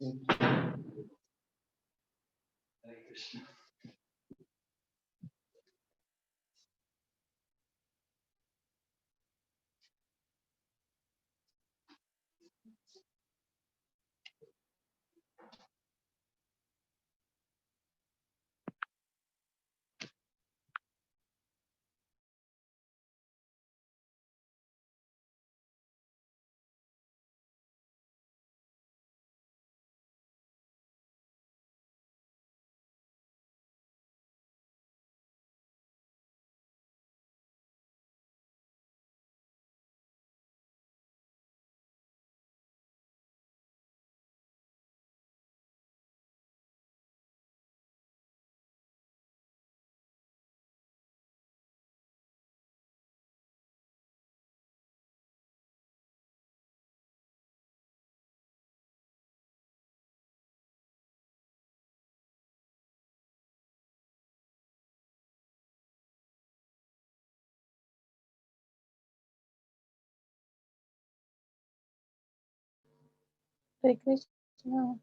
Hare Krishna.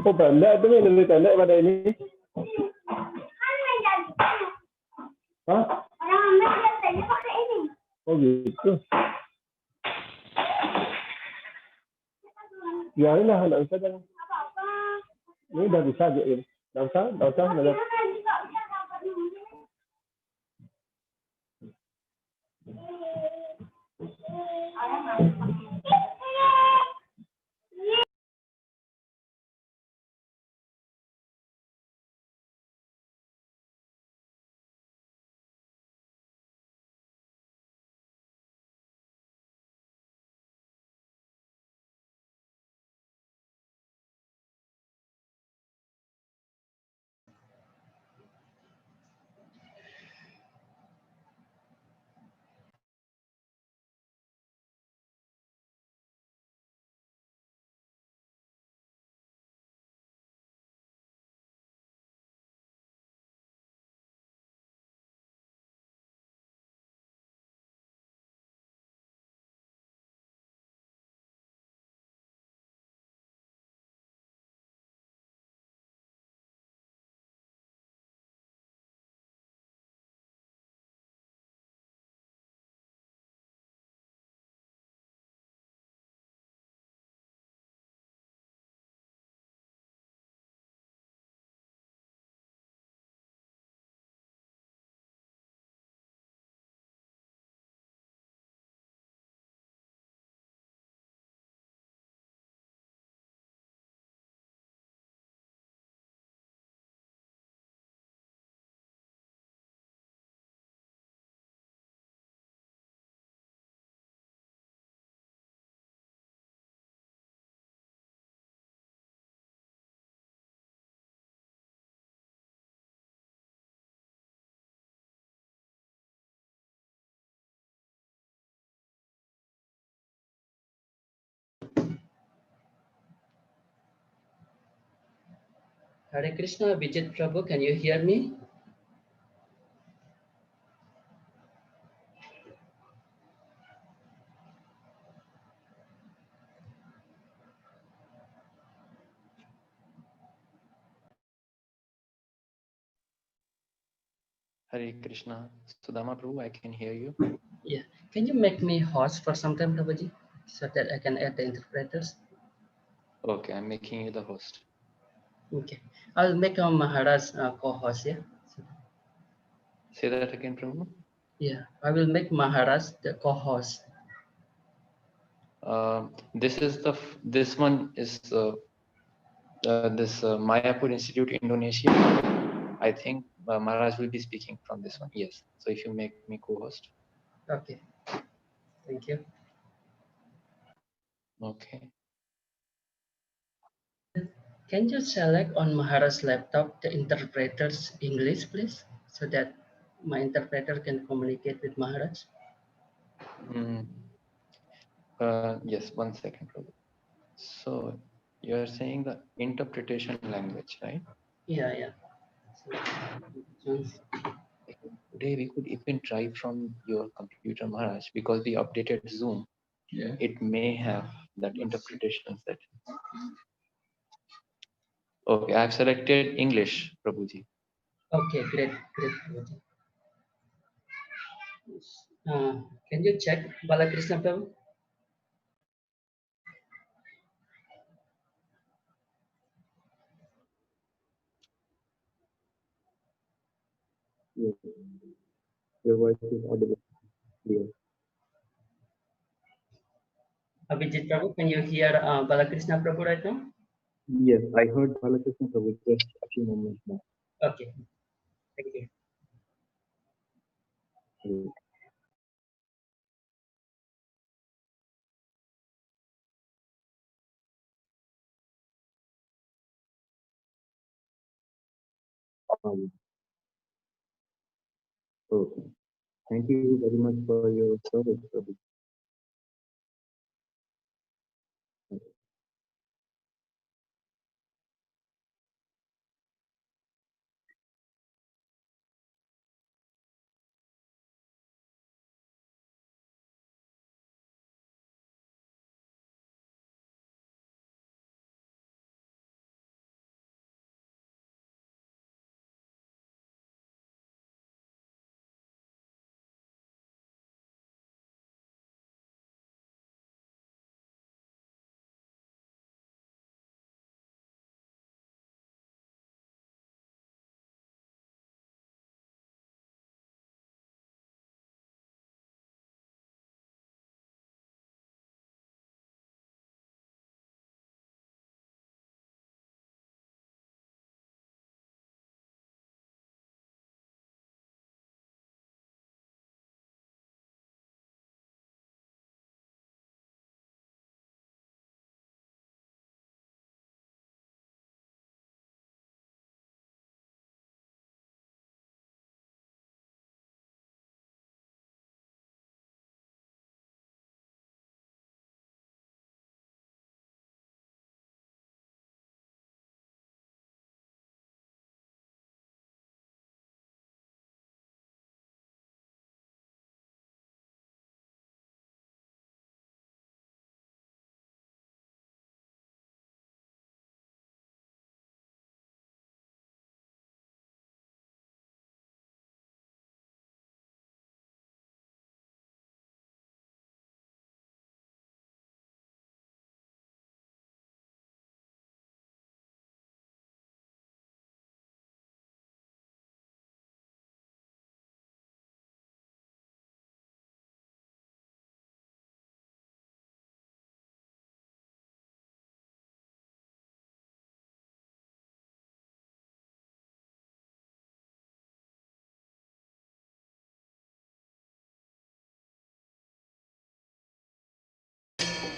Oh pendek tuh lebih pendek pada ini. Hah? Orang Amer biasanya pakai ini. Oh gitu. Biarin lah, nggak usah jangan. Ini udah bisa gitu. Nggak usah, nggak usah. Hare Krishna, Vijit Prabhu, can you hear me? Hare Krishna. Sudama Prabhu, I can hear you. Yeah. Can you make me host for some time, Prabhuji, so that I can add the interpreters? Okay, I'm making you the host. Okay. I'll make Maharaj co-host, yeah? Say that again, Prabhu. Yeah, I will make Maharaj the co-host. This one is this Mayapur Institute, Indonesia. I think Maharaj will be speaking from this one. Yes. So if you make me co-host. Okay. Thank you. Okay. Can you select on Maharaj's laptop the interpreter's English, please, so that my interpreter can communicate with Maharaj? Yes, 1 second, Prabhu. So you're saying the interpretation language, right? Yeah, yeah. So, Today we could even try from your computer, Maharaj, because we updated Zoom. Yeah. It may have that interpretation set. Okay, I've selected English, Prabhuji. okay, great, great. Can you check Balakrishna Prabhu? Yes. Your voice is audible. Clear. Abhijit Prabhu, can you hear Balakrishna Prabhu right now? Yes, I heard Balakrishna Prabhu just a few moments back. Okay, thank you. Okay. Thank you very much for your service, Prabhu.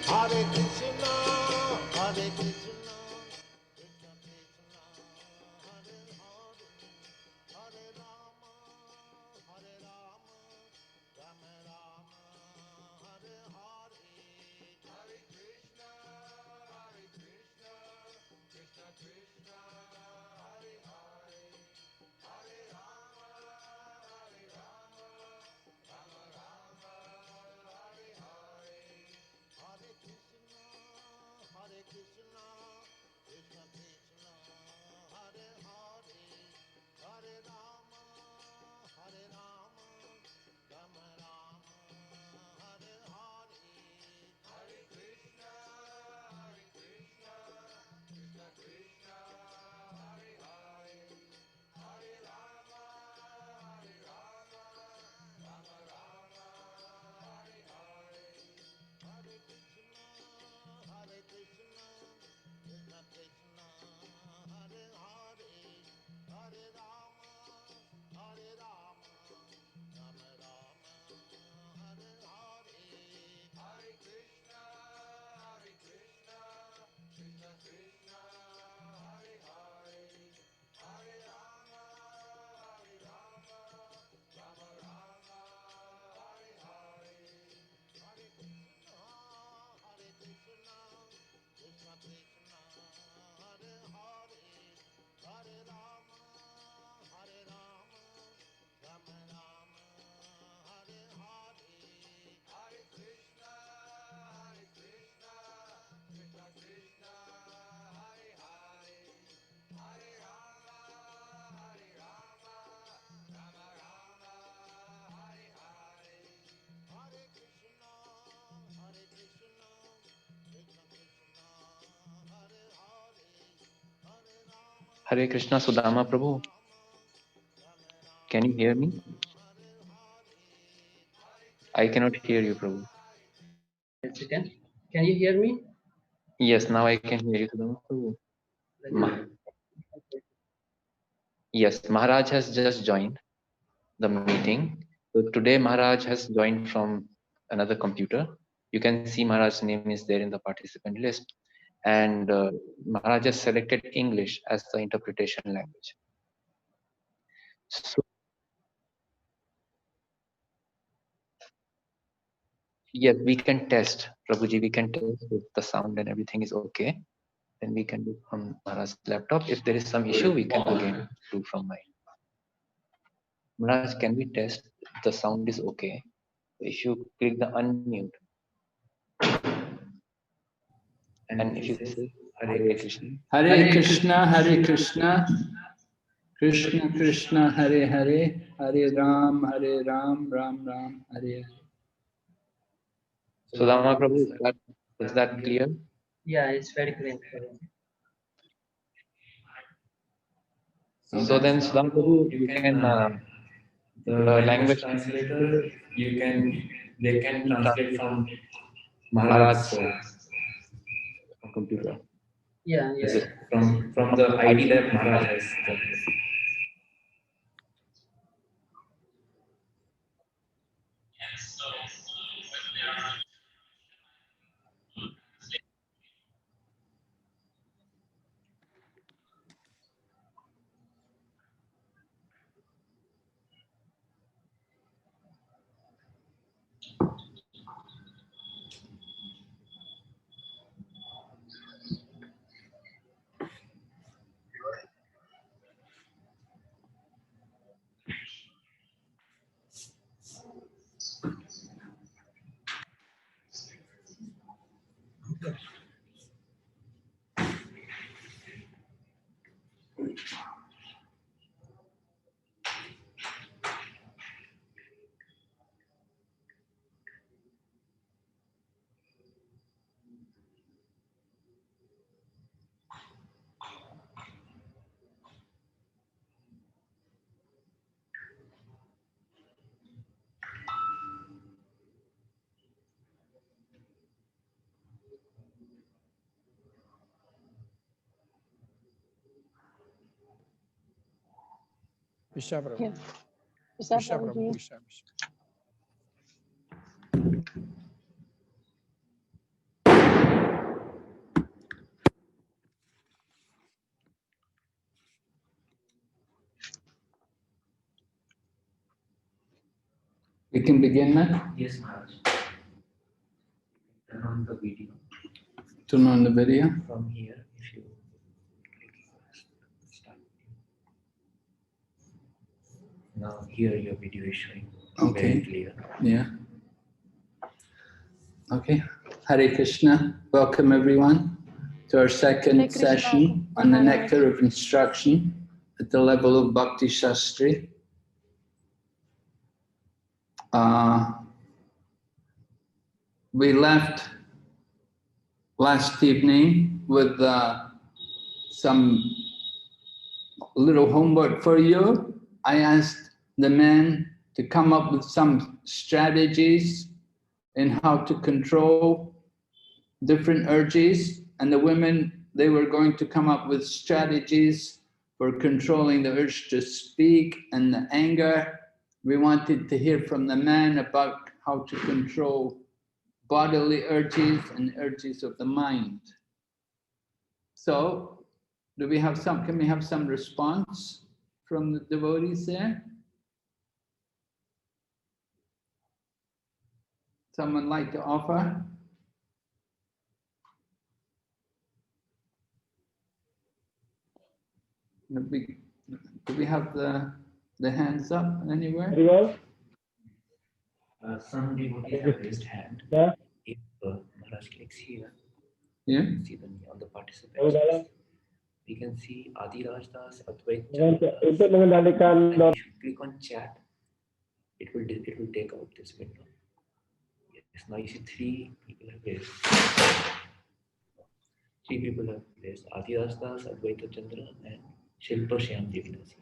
Hare Krishna, Hare Krishna, Krishna Krishna, Hare Hare, Hare Rama, Hare Rama, Rama Rama, Hare Hare, Hare Krishna, Krishna Krishna, Hare Hare, Hare Rama, Rama Rama, Hare Hare. Hare Krishna, Krishna Krishna, Hare Hare, Hare Rama, Rama Rama, Hare Hare, Hare Krishna, Krishna Krishna, Hare Hare, Hare Rama, Rama Rama, Hare Hare. Hare Krishna, Krishna Krishna, Hare Hare, Hare Rama, Rama Rama, Hare Hare. Hare Krishna, Krishna Krishna, Hare Hare, Hare Rama, Rama Rama, Hare Hare. Hare Krishna, Krishna Krishna, Hare Hare, Hare Rama, Rama Rama, Hare Hare. Hare Krishna, Krishna Krishna, Hare Hare, Hare Rama, Rama Rama, Hare Hare. Hare Krishna, Krishna Krishna, Hare Hare, Hare Rama, Hare Krishna Sudama Prabhu. Can you hear me? I cannot hear you, Prabhu. Once again, can you hear me? Yes, now I can hear you, Sudama Prabhu. Let me- Yes, Maharaj has just joined the meeting. So today Maharaj has joined from another computer. You can see Maharaj's name is there in the participant list. And Maharaj has selected English as the interpretation language. So, yes, we can test, Prabhuji, we can test if the sound and everything is okay. Then we can do from Maharaj's laptop. If there is some issue, we can again do from mine. Maharaj, can we test if the sound is okay? If you click the unmute, and if you say Hare Krishna. Hare Krishna, Hare Krishna, Krishna Krishna, Hare Hare, Hare Ram, Ram Ram, Hare Hare. Sudama Prabhu, is that clear? Yeah, it's very clear. So then, Sudama Prabhu, you can the language translator, they can translate from Maharaj's computer. Yeah, yeah. From the ID that Maharaj has. Vishya Prabhu. Yeah. Vishya Vishya Prabhu. Prabhuji. Vishya. We can begin now. Yes, Maharaj. Turn on the video. Turn on the video. From here, if you click start. Now here your video is showing Okay. very clear. Yeah. Okay. Hare Krishna. Welcome everyone to our Hare second Krishna, session on the Maharaj. Nectar of Instruction at the level of Bhakti Shastri. We left last evening with some little homework for you. I asked the men to come up with some strategies in how to control different urges, and the women, they were going to come up with strategies for controlling the urge to speak and the anger. We wanted to hear from the men about how to control bodily urges and urges of the mind. So, can we have some response from the devotees there? Someone like to offer? Do we have the hands up anywhere? Very well. Some devotees have raised hand. Yeah. If Maharaj clicks here, Yeah. see the on the participants. Tahu dalam. We can see Adi Raj Das, Advait. Untuk mengendalikan And if you click on chat, it will take out this window. Yes, now you see three people have raised. Three people have raised. Adi Raj Das, Advaita Chandra, and Shilpa Shyam Devinasi.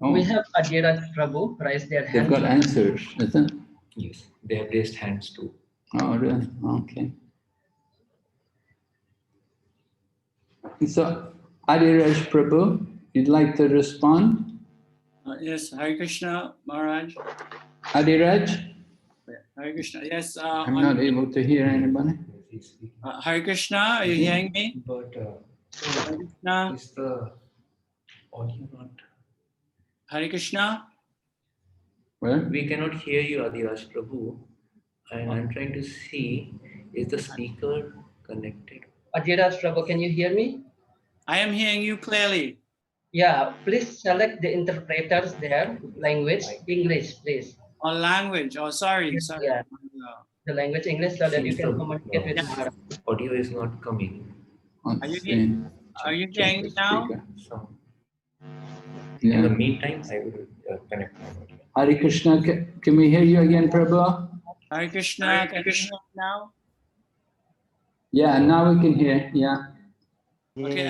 Oh, We have Adhiraj Prabhu raise their they've hand. got answers, is it? Yes, they have raised hands too. Oh, really? Okay. So, Adiraj Prabhu, you'd like to respond? Yes, Hare Krishna, Maharaj. Adiraj? Hare Krishna. Yes, I'm not able to hear anybody. Hare Krishna, are you hearing me? But Hare Krishna, is the audio not? Hare Krishna. Well, We cannot hear you, Adiraj Prabhu. And I'm trying to see, is the speaker connected? Adhiraj Prabhu, can you hear me? I am hearing you clearly. Yeah, please select the interpreters there, language, English, please. Or language. Oh, sorry. Yeah. The language English so that you Seems can the communicate with Maharaj. audio is not coming. let's Are you see. Are you Check hearing the me now? speaker. So, in the Yeah. meantime, I will connect my audio. Hare Krishna, can we hear you again, Prabhu? Hare Krishna, can you hear me now? Yeah, now we can hear, yeah. Okay,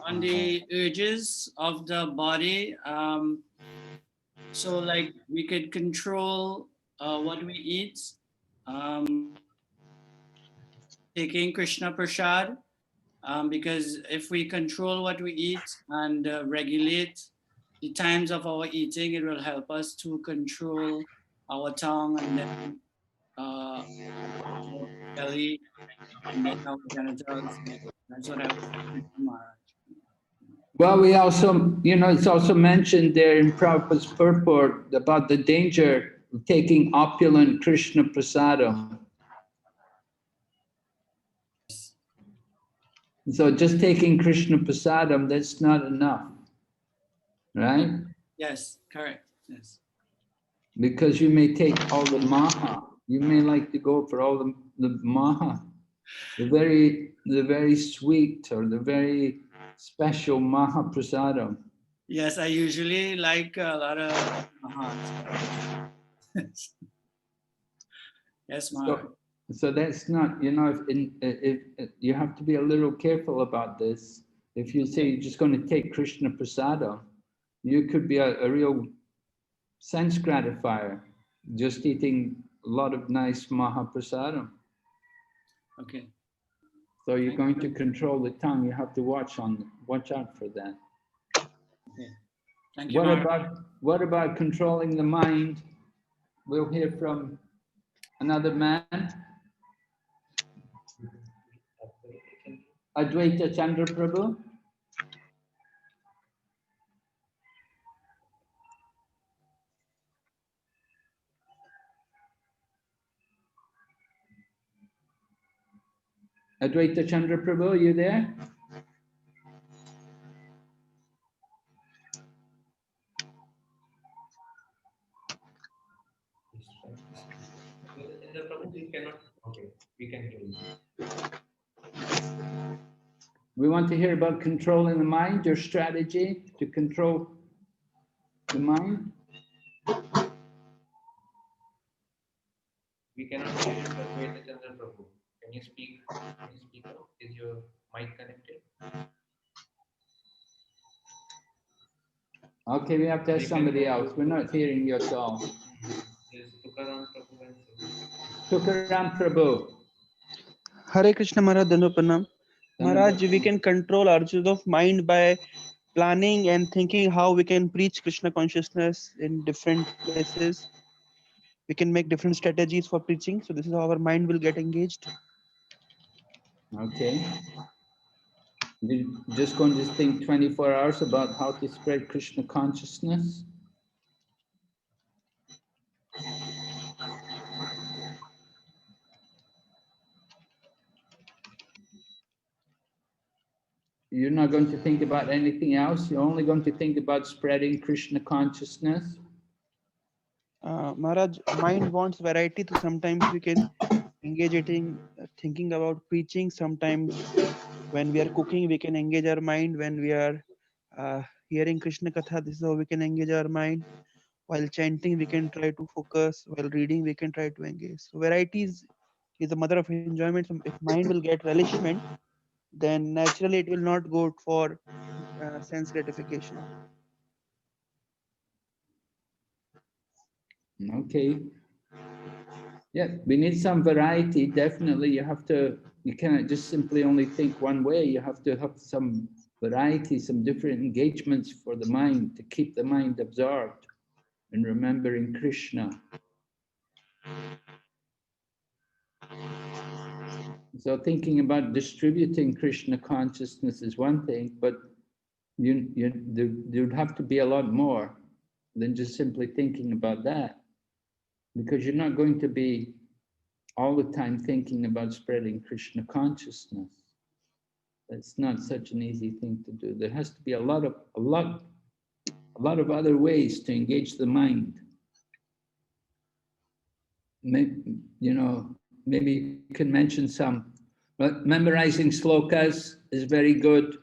on the urges of the body, so like we could control what we eat, taking Krishna Prasad, because if we control what we eat and regulate the times of our eating, it will help us to control our tongue and then our belly and then our genitals. That's what I was saying, Maharaj. Well, we also, it's also mentioned there in Prabhupada's purport about the danger of taking opulent Krishna prasadam. So just taking Krishna prasadam, that's not enough, right? Yes, correct. Yes. Because you may take all the maha. You may like to go for all the maha, the very sweet or the very special maha prasadam. Yes, I usually like a lot of yes, Maharaj. So that's not, if you have to be a little careful about this. If you say you're just going to take Krishna prasadam, you could be a real sense gratifier, just eating a lot of nice maha prasadam. Okay. So you're going to control the tongue. You have to watch out for that. Okay. Thank you, Maharaj. What about controlling the mind? We'll hear from another man. Advaita Chandra Prabhu. Advaita Chandra Prabhu, are you there? In the Prabhu, we cannot. Okay, we can hear you. We want to hear about controlling the mind, your strategy to control the mind. We cannot hear you, Advaita Chandra Prabhu. Can you speak? Can you speak up? Is your mic connected? Okay, we have to ask somebody else. We're not hearing you at all. Yes, Tukaram Prabhu and Tukaram Prabhu. Hare Krishna Maharaj Dandapanam. Maharaj, we can control our urges of mind by planning and thinking how we can preach Krishna consciousness in different places. We can make different strategies for preaching. So this is how our mind will get engaged. Okay. You're just going to think 24 hours about how to spread Krishna consciousness? You're not going to think about anything else? You're only going to think about spreading Krishna consciousness? Maharaj, mind wants variety, so sometimes we can engage it in thinking about preaching. Sometimes when we are cooking, we can engage our mind. When we are hearing Krishna Katha, this is how we can engage our mind. While chanting, we can try to focus. While reading, we can try to engage. So varieties is the mother of enjoyment. So if mind will get relishment, then naturally it will not go for sense gratification. Okay. Yeah, we need some variety. Definitely, you cannot just simply only think one way. You have to have some variety, some different engagements for the mind to keep the mind absorbed and remembering Krishna. So thinking about distributing Krishna consciousness is one thing, but there'd have to be a lot more than just simply thinking about that, because you're not going to be all the time thinking about spreading Krishna consciousness. That's not such an easy thing to do. There has to be a lot of other ways to engage the mind. Maybe you can mention some. But memorizing slokas is very good.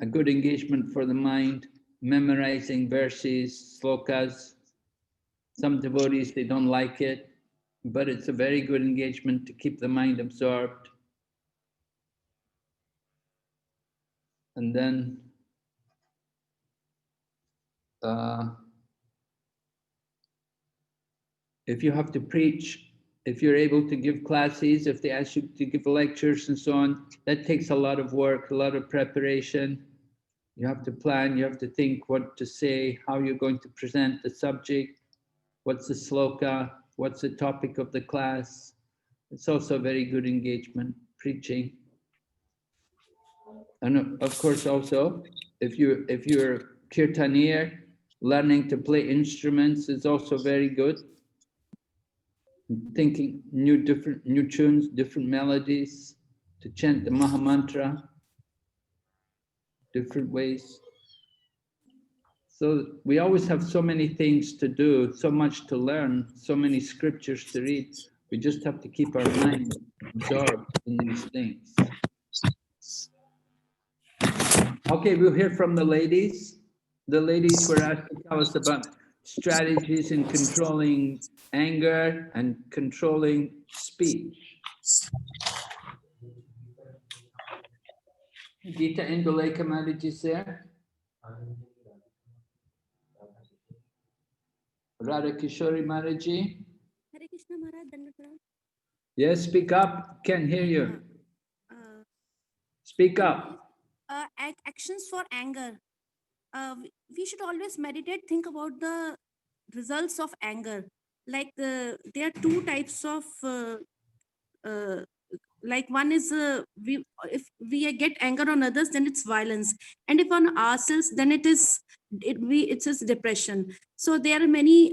A good engagement for the mind. Memorizing verses, slokas. Some devotees, they don't like it, but it's a very good engagement to keep the mind absorbed. And then if you have to preach, if you're able to give classes, if they ask you to give lectures and so on, that takes a lot of work, a lot of preparation. You have to plan, you have to think what to say, how you're going to present the subject, what's the sloka, what's the topic of the class. It's also a very good engagement, preaching. And of course also, if you're kirtanier, learning to play instruments is also very good. Thinking new tunes, different melodies, to chant the Maha Mantra, different ways. So we always have so many things to do, so much to learn, so many scriptures to read. We just have to keep our mind absorbed in these things. Okay, we'll hear from the ladies. The ladies were asked to tell us about strategies in controlling anger and controlling speech. Gita Indulekha Mataji is there. Radha Kishori Mataji. Hare Krishna Maharaj Dandapanam. Yes, speak up. Can't hear you. Speak up. Actions for anger. We should always meditate, think about the results of anger. Like there are two types of like one is if we get anger on others, then it's violence, and if on ourselves, then it is depression. So there are many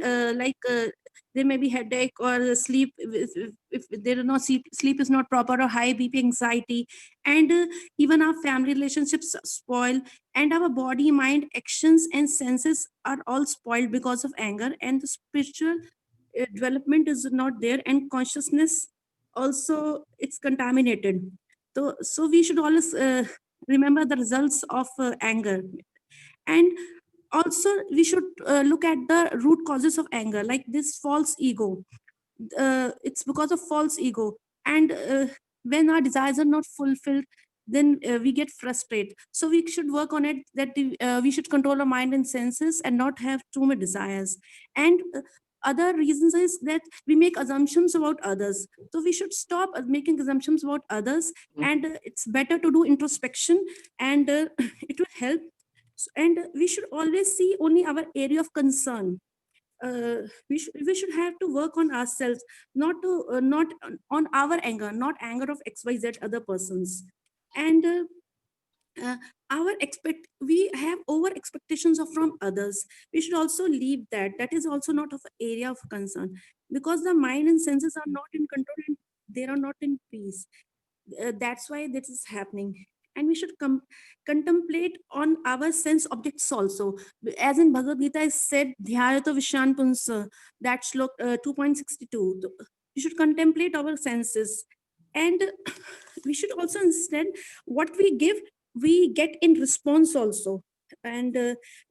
There may be headache or sleep, if there is no sleep is not proper, or high BP, anxiety, and even our family relationships spoil, and our body, mind, actions, and senses are all spoiled because of anger, and the spiritual development is not there, and consciousness also it's contaminated. So we should always remember the results of anger. And also we should look at the root causes of anger, like this false ego. It's because of false ego, and when our desires are not fulfilled, then we get frustrated. So we should work on it, that we should control our mind and senses and not have too many desires. And other reasons is that we make assumptions about others, so we should stop making assumptions about others. And it's better to do introspection, and it will help. And we should always see only our area of concern. We should have to work on ourselves, not to not on our anger, not anger of XYZ other persons. And uh, we have over expectations of from others. We should also leave that. That is also not of area of concern, because the mind and senses are not in control, and they are not in peace. That's why this is happening. And we should contemplate on our sense objects also, as in Bhagavad Gita is said, dhyayato vishan punsa, that shlok 2.62. We should contemplate our senses, and we should also understand what we give, we get in response also. And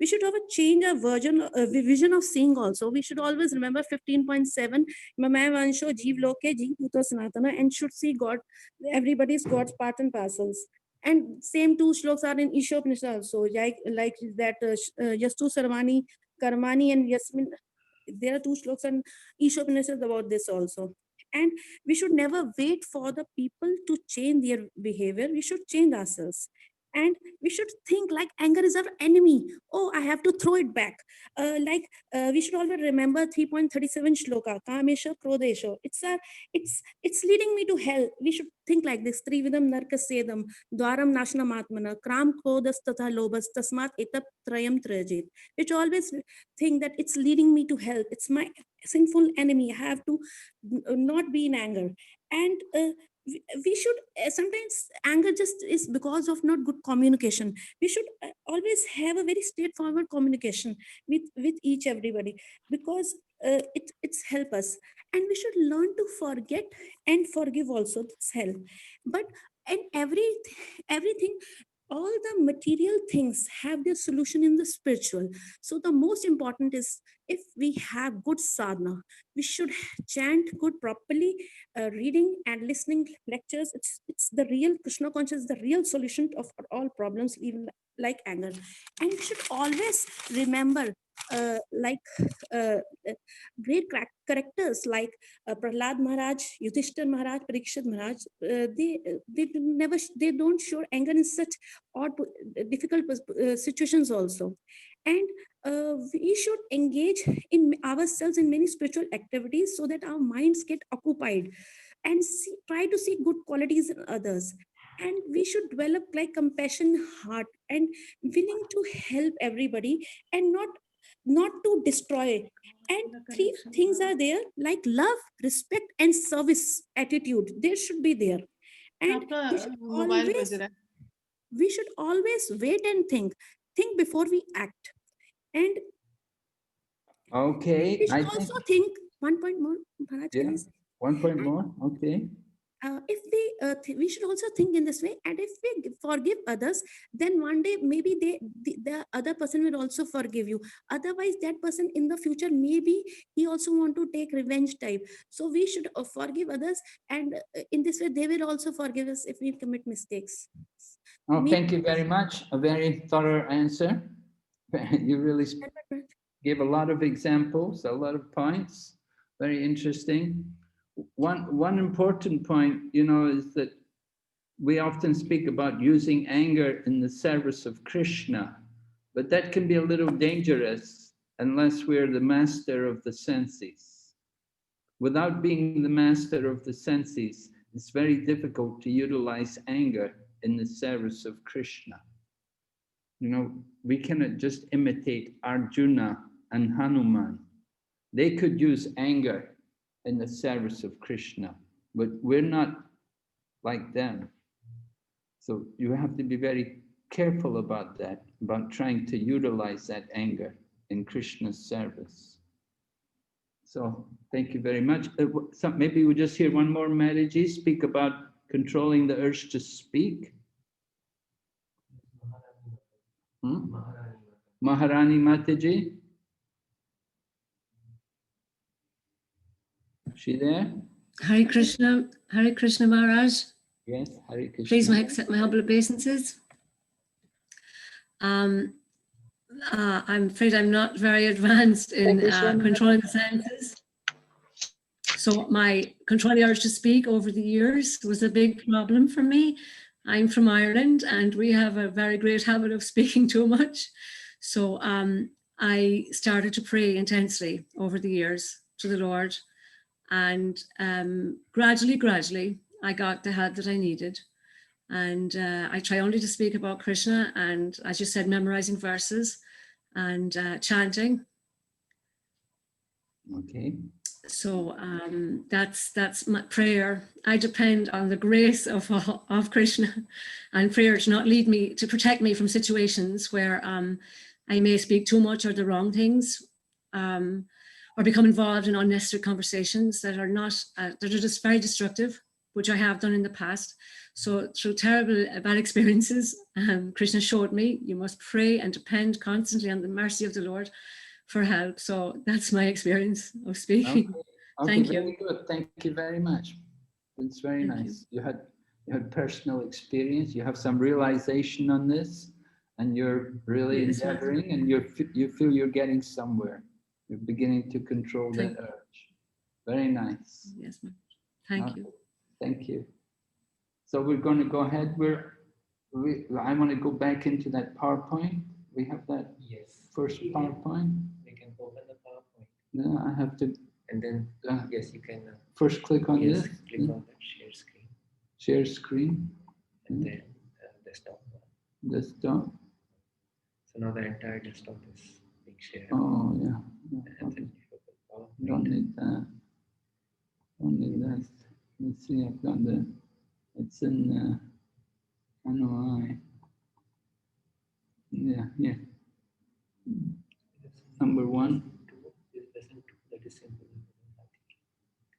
we should have a change of vision of seeing also. We should always remember 15.7, Mamaya Vansho Jeev Loke Jeev Bhuto Sanatana, and should see God, everybody's God's part and parcels. And same two shloks are in Ishopanishad also, like that Yastu Sarvani Karmani and Yasmin. There are two shloks in Ishopanishad about this also. And we should never wait for the people to change their behavior. We should change ourselves. And we should think like anger is our enemy. Oh, I have to throw it back. We should always remember 3.37 shloka, Kamesha Krodesha. It's leading me to hell. We should think like this. Trividam Narkasedam, Dwaram Nashnam Atmana, Kram Kodas Tatha Lobas, Tasmat Etap Trayam Trajit. Which always think that it's leading me to hell. It's my sinful enemy. I have to not be in anger. And we should sometimes anger just is because of not good communication. We should always have a very straightforward communication with each everybody, because it's help us. And we should learn to forget and forgive also. This help. But and everything, all the material things have their solution in the spiritual. So the most important is, if we have good sadhana, we should chant good properly, reading and listening lectures. It's the real Krishna consciousness, the real solution of all problems, even like anger. And we should always remember uh, great characters like Prahlad Maharaj, Yudhishthir Maharaj, Parikshit Maharaj. They don't show anger in such odd, difficult situations also. And we should engage in ourselves in many spiritual activities, so that our minds get occupied, and try to see good qualities in others. And we should develop like compassion heart, and willing to help everybody, and not to destroy. And three things are there, like love, respect, and service attitude. There should be there. And we should always wait and think before we act. And Okay, we should also think 1 point more, Maharaj, yeah, can I say? 1 point more. Okay. If we should also think in this way, and if we forgive others, then one day maybe the other person will also forgive you. Otherwise, that person in the future, maybe he also want to take revenge type. So we should forgive others, and in this way they will also forgive us if we commit mistakes. Oh, thank you very much. A very thorough answer. You really gave a lot of examples, a lot of points. Very interesting. One important point, you know, is that we often speak about using anger in the service of Krishna, but that can be a little dangerous unless we're the master of the senses. Without being the master of the senses, it's very difficult to utilize anger in the service of Krishna. You know, we cannot just imitate Arjuna and Hanuman. They could use anger in the service of Krishna, but we're not like them. So you have to be very careful about that, about trying to utilize that anger in Krishna's service. So thank you very much. Maybe we'll just hear one more Mataji speak about controlling the urge to speak. Maharani Mataji. She there? Hare Krishna Maharaj. Yes, Hare Krishna. Please accept my humble obeisances. I'm afraid I'm not very advanced in controlling the senses. So my controlling the urge to speak over the years was a big problem for me. I'm from Ireland and we have a very great habit of speaking too much. So I started to pray intensely over the years to the Lord. And gradually, I got the help that I needed. And I try only to speak about Krishna and, as you said, memorizing verses and chanting. Okay. So that's my prayer. I depend on the grace of Krishna and prayer to not lead me, to protect me from situations where I may speak too much or the wrong things. Or become involved in unnecessary conversations that are not, that are just very destructive, which I have done in the past. So through terrible, bad experiences, Krishna showed me, you must pray and depend constantly on the mercy of the Lord for help. So that's my experience of speaking. Okay, Thank very you. good. Thank you very much. It's very Thank nice. You had personal experience. You have some realization on this, and you're really Yes, ma'am. endeavoring, and you feel you're getting somewhere. You're beginning to control that urge. Very nice. Yes, ma'am. Thank you. Thank you. So we're going to go ahead. I want to go back into that PowerPoint. We have that first PowerPoint. We can open the PowerPoint. No, I have to. And then, yes, you can. First click on yes, this. click on that share screen. Share screen. And then desktop. Desktop. So now the entire desktop is being shared. Oh, yeah. And then you open PowerPoint. Don't need that. Don't need that. Let's see, I've got the, it's in NOI. Yeah, yeah. Number one. That is simple.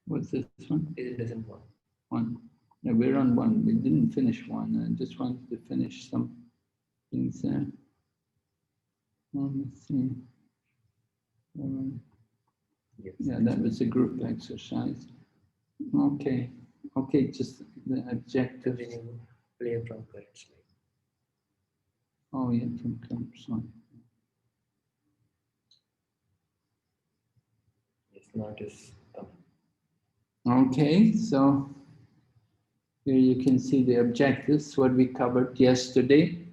What's this one? It doesn't work. One. Yeah, we're on one. We didn't finish one. I just wanted to finish some things there. Let's see. Yeah, that was a group exercise. Okay. Okay, just the objectives. Then you play from current slide. Oh, yeah, from current slide. Yes, now it is coming. Okay, so here you can see the objectives, what we covered yesterday.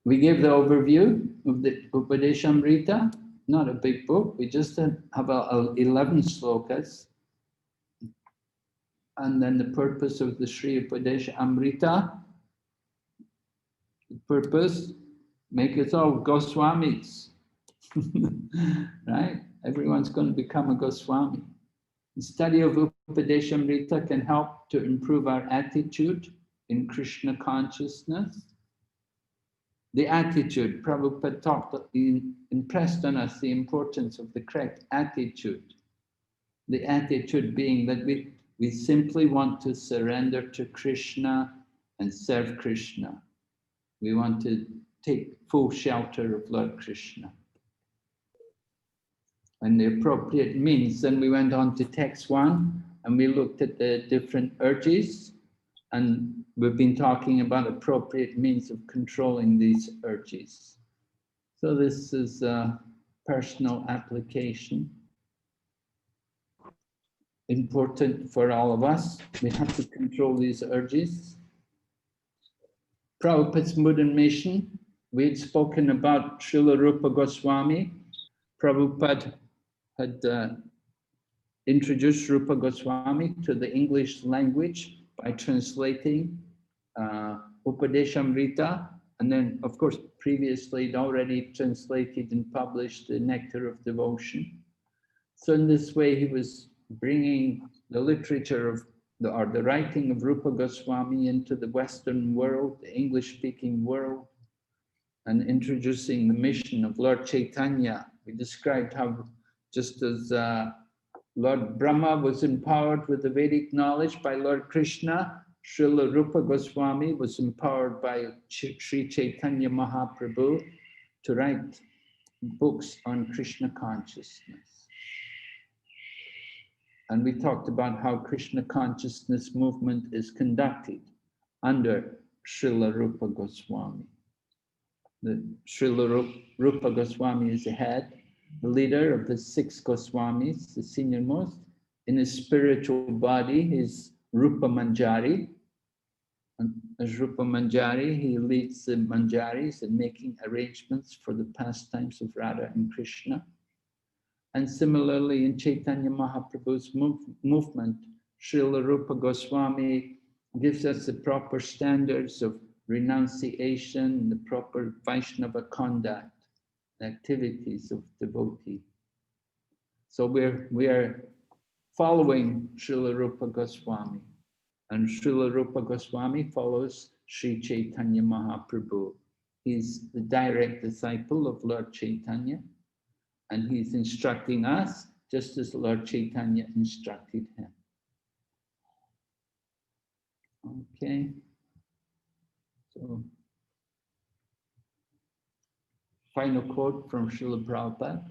We gave the overview of the Upadeshamrita, not a big book. We just have 11 slokas. And then the purpose of the Sri Upadeshamrita, the purpose, make us all Goswamis, right? Everyone's going to become a Goswami. The study of Upadeshamrita can help to improve our attitude in Krishna consciousness. The attitude, Prabhupada impressed on us the importance of the correct attitude. The attitude being that we simply want to surrender to Krishna and serve Krishna. We want to take full shelter of Lord Krishna. And the appropriate means, then we went on to text 1 and we looked at the different urges, and we've been talking about appropriate means of controlling these urges. So this is a personal application. Important for all of us. We have to control these urges. Prabhupada's Buddha mission. We had spoken about Srila Rupa Goswami. Prabhupada had introduced Rupa Goswami to the English language by translating Upadeshamrita, and then, of course, previously he'd already translated and published the Nectar of Devotion. So in this way, he was bringing the literature of the writing of Rupa Goswami into the Western world, the English-speaking world, and introducing the mission of Lord Chaitanya. We described how just as Lord Brahma was empowered with the Vedic knowledge by Lord Krishna, Srila Rupa Goswami was empowered by Sri Chaitanya Mahaprabhu to write books on Krishna consciousness. And we talked about how Krishna consciousness movement is conducted under Srila Rupa Goswami. The Srila Rupa Goswami is the head, the leader of the 6 Goswamis, the senior most. In his spiritual body, he's Rupa Manjari. And as Rupa Manjari, he leads the Manjaris in making arrangements for the pastimes of Radha and Krishna. And similarly, in Chaitanya Mahaprabhu's movement, Srila Rupa Goswami gives us the proper standards of renunciation, the proper Vaishnava conduct, the activities of devotee. So we are following Srila Rupa Goswami, and Srila Rupa Goswami follows Sri Chaitanya Mahaprabhu. He's the direct disciple of Lord Chaitanya, and he's instructing us just as Lord Chaitanya instructed him. Okay. So, final quote from Srila Prabhupada.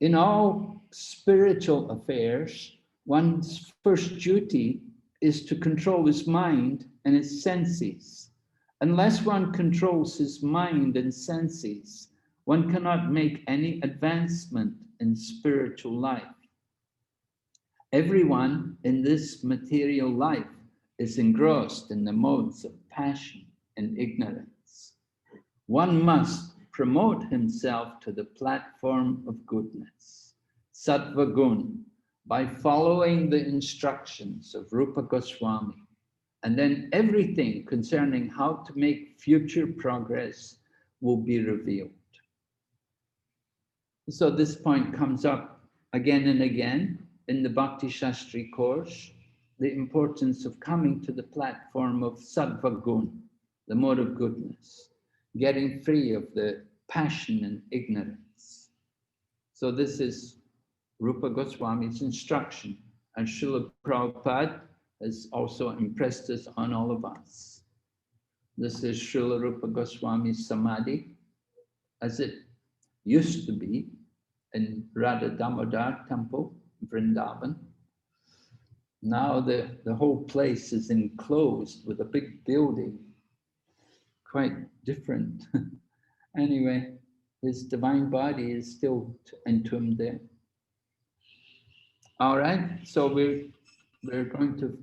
In all spiritual affairs, one's first duty is to control his mind and his senses. Unless one controls his mind and senses, one cannot make any advancement in spiritual life. Everyone in this material life is engrossed in the modes of passion and ignorance. One must promote himself to the platform of goodness, Sattva Gun, by following the instructions of Rupa Goswami, and then everything concerning how to make future progress will be revealed. So this point comes up again and again in the Bhakti Shastri course, the importance of coming to the platform of Sattva Gun, the mode of goodness, getting free of the passion and ignorance. So this is Rupa Goswami's instruction, and Srila Prabhupada has also impressed this on all of us. This is Srila Rupa Goswami's Samadhi, as it used to be in Radha Damodar temple, Vrindavan. Now the whole place is enclosed with a big building, quite different. Anyway, his divine body is still entombed there. All right, so we're going to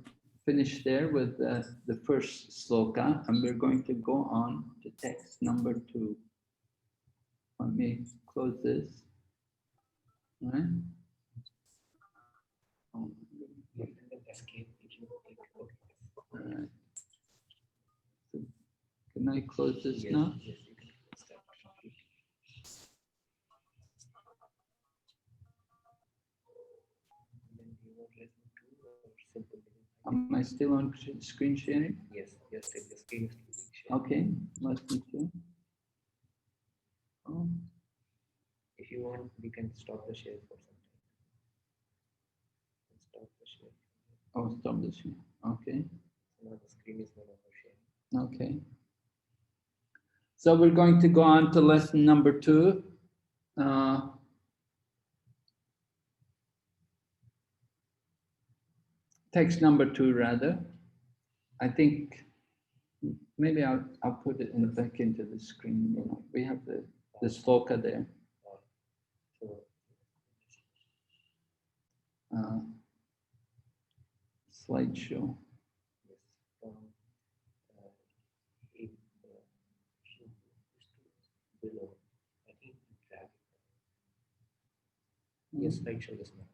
finish there with the first sloka, and we're going to go on to text number 2. Let me close this. All right. All right. So can I close this now? Am I still on screen sharing? Yes, yes, the screen is shared. Okay, lesson 2. Oh. If you want, we can stop the share for some time. Stop the share. Oh, stop the share. Okay. Now the screen is no longer shared. Okay. So we're going to go on to lesson number 2. Text number 2, rather. I think maybe I'll put it back into the screen. You know, we have the sloka there. Slideshow. Below, I think drag. Yes, slideshow is not.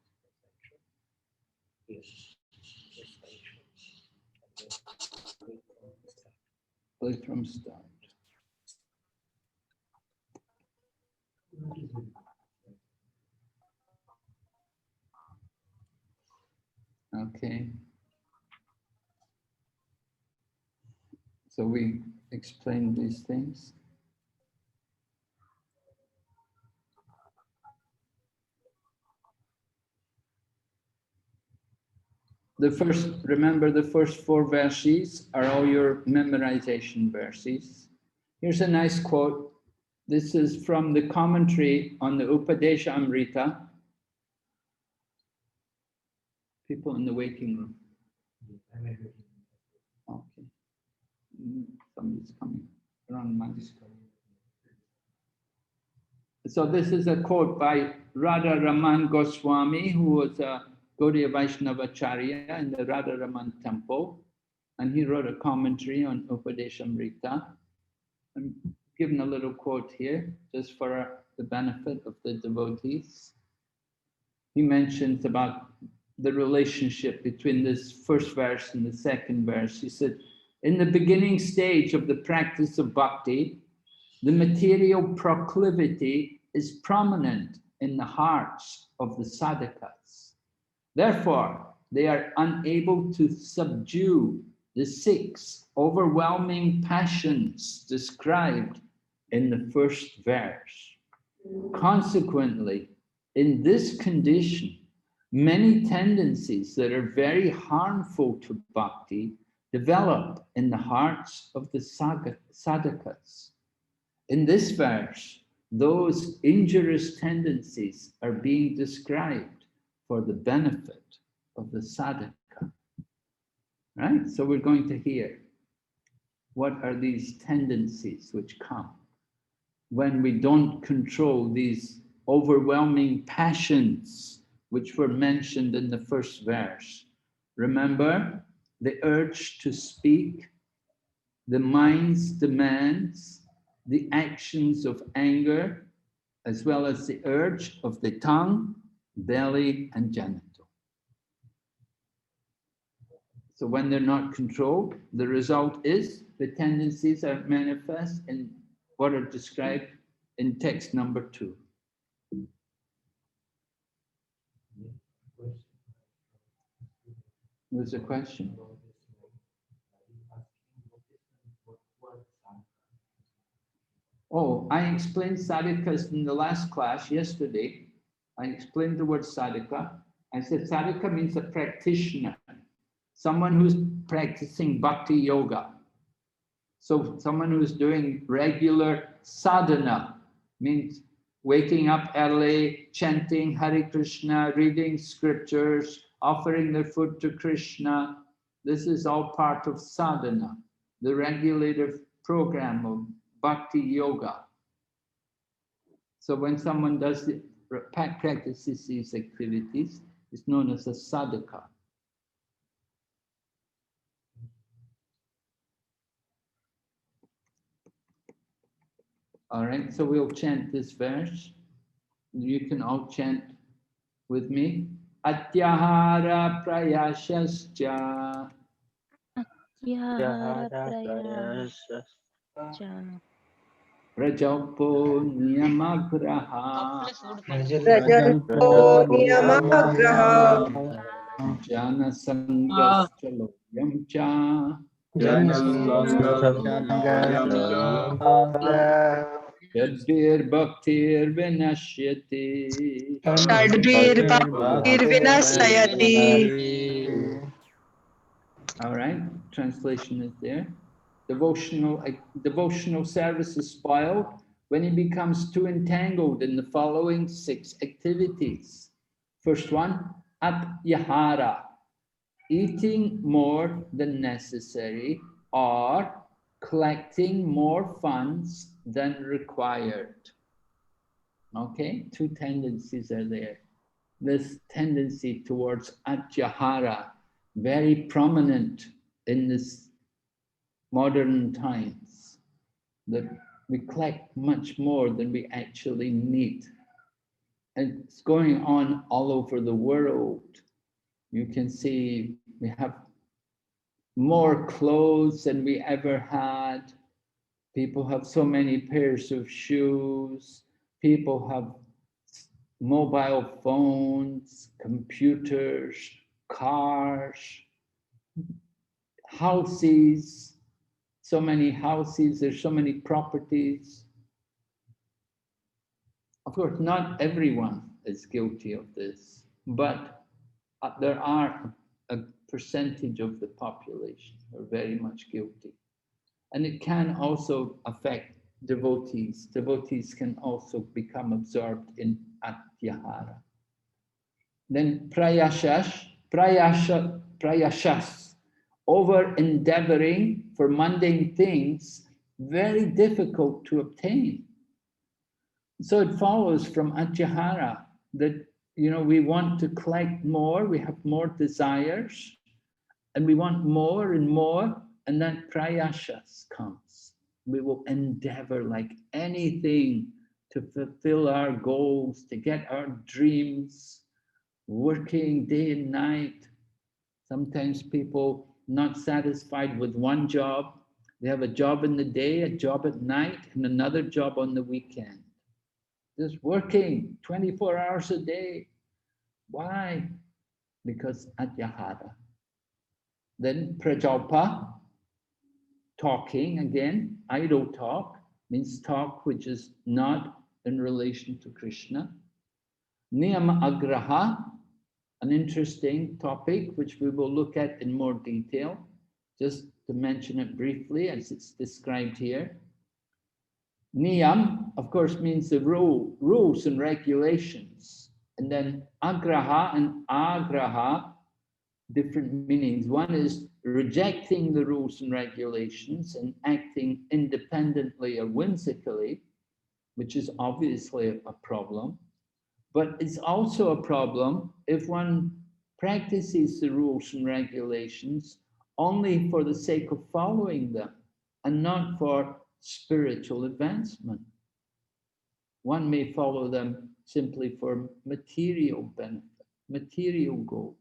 Yes, slideshow. Play from start. So we explained these things. Remember the first 4 verses are all your memorization verses. Here's a nice quote. This is from the commentary on the Upadesha Amrita. People in the waiting room. Okay. Somebody's coming around my screen. So this is a quote by Radha Raman Goswami, who was a Gaudiya Vaishnavacharya in the Radha Raman temple. And he wrote a commentary on Upadeshamrita. I'm giving a little quote here, just for the benefit of the devotees. He mentions about the relationship between this first verse and the second verse. He said, in the beginning stage of the practice of bhakti, the material proclivity is prominent in the hearts of the sadhakas. Therefore, they are unable to subdue the 6 overwhelming passions described in the first verse. Consequently, in this condition, many tendencies that are very harmful to bhakti develop in the hearts of the sadhakas. In this verse, those injurious tendencies are being described for the benefit of the sadhaka. Right? So we're going to hear what are these tendencies which come when we don't control these overwhelming passions which were mentioned in the first verse. Remember, the urge to speak, the mind's demands, the actions of anger, as well as the urge of the tongue, belly, and genital. So when they're not controlled, the result is the tendencies are manifest in what are described in text number 2. There's a question. Oh, I explained sadhakas in the last class yesterday. I explained the word sadhaka. I said sadhaka means a practitioner, someone who's practicing bhakti yoga. So someone who's doing regular sadhana means waking up early, chanting Hare Krishna, reading scriptures, offering their food to Krishna. This is all part of sadhana, the regulative program of bhakti yoga. So when someone does the practices these activities, it's known as a sadhaka. All right, so we'll chant this verse. You can all chant with me. Atyahara prayashascha. Rajalpo niyamagraha. Jana sangascha loyamcha. Yadbir bhaktir vinashyati. All right, translation is there. Devotional service is spoiled when he becomes too entangled in the following 6 activities. First one, atyahara, eating more than necessary or collecting more funds than required. Okay, 2 tendencies are there. This tendency towards atyahara, very prominent in this modern times, that we collect much more than we actually need. And it's going on all over the world. You can see we have more clothes than we ever had. People have so many pairs of shoes. People have mobile phones, computers, cars, houses, so many houses, there's so many properties. Of course, not everyone is guilty of this, but there are a percentage of the population who are very much guilty. And it can also affect devotees. Devotees can also become absorbed in atyahara. Then prayashas, over endeavoring for mundane things, very difficult to obtain. So it follows from atyahara that, we want to collect more, we have more desires, and we want more and more, and then prayashas comes. We will endeavor like anything to fulfill our goals, to get our dreams, working day and night. Sometimes people not satisfied with one job. They have a job in the day, a job at night, and another job on the weekend. Just working 24 hours a day. Why? Because atyahara. Then prajalpa, talking again, idle talk, means talk which is not in relation to Krishna. Niyama agraha, an interesting topic which we will look at in more detail, just to mention it briefly as it's described here. Niyam, of course, means the rules and regulations. And then agraha and agraha, different meanings. One is rejecting the rules and regulations and acting independently or whimsically, which is obviously a problem. But it's also a problem if one practices the rules and regulations only for the sake of following them and not for spiritual advancement. One may follow them simply for material benefit, material goal.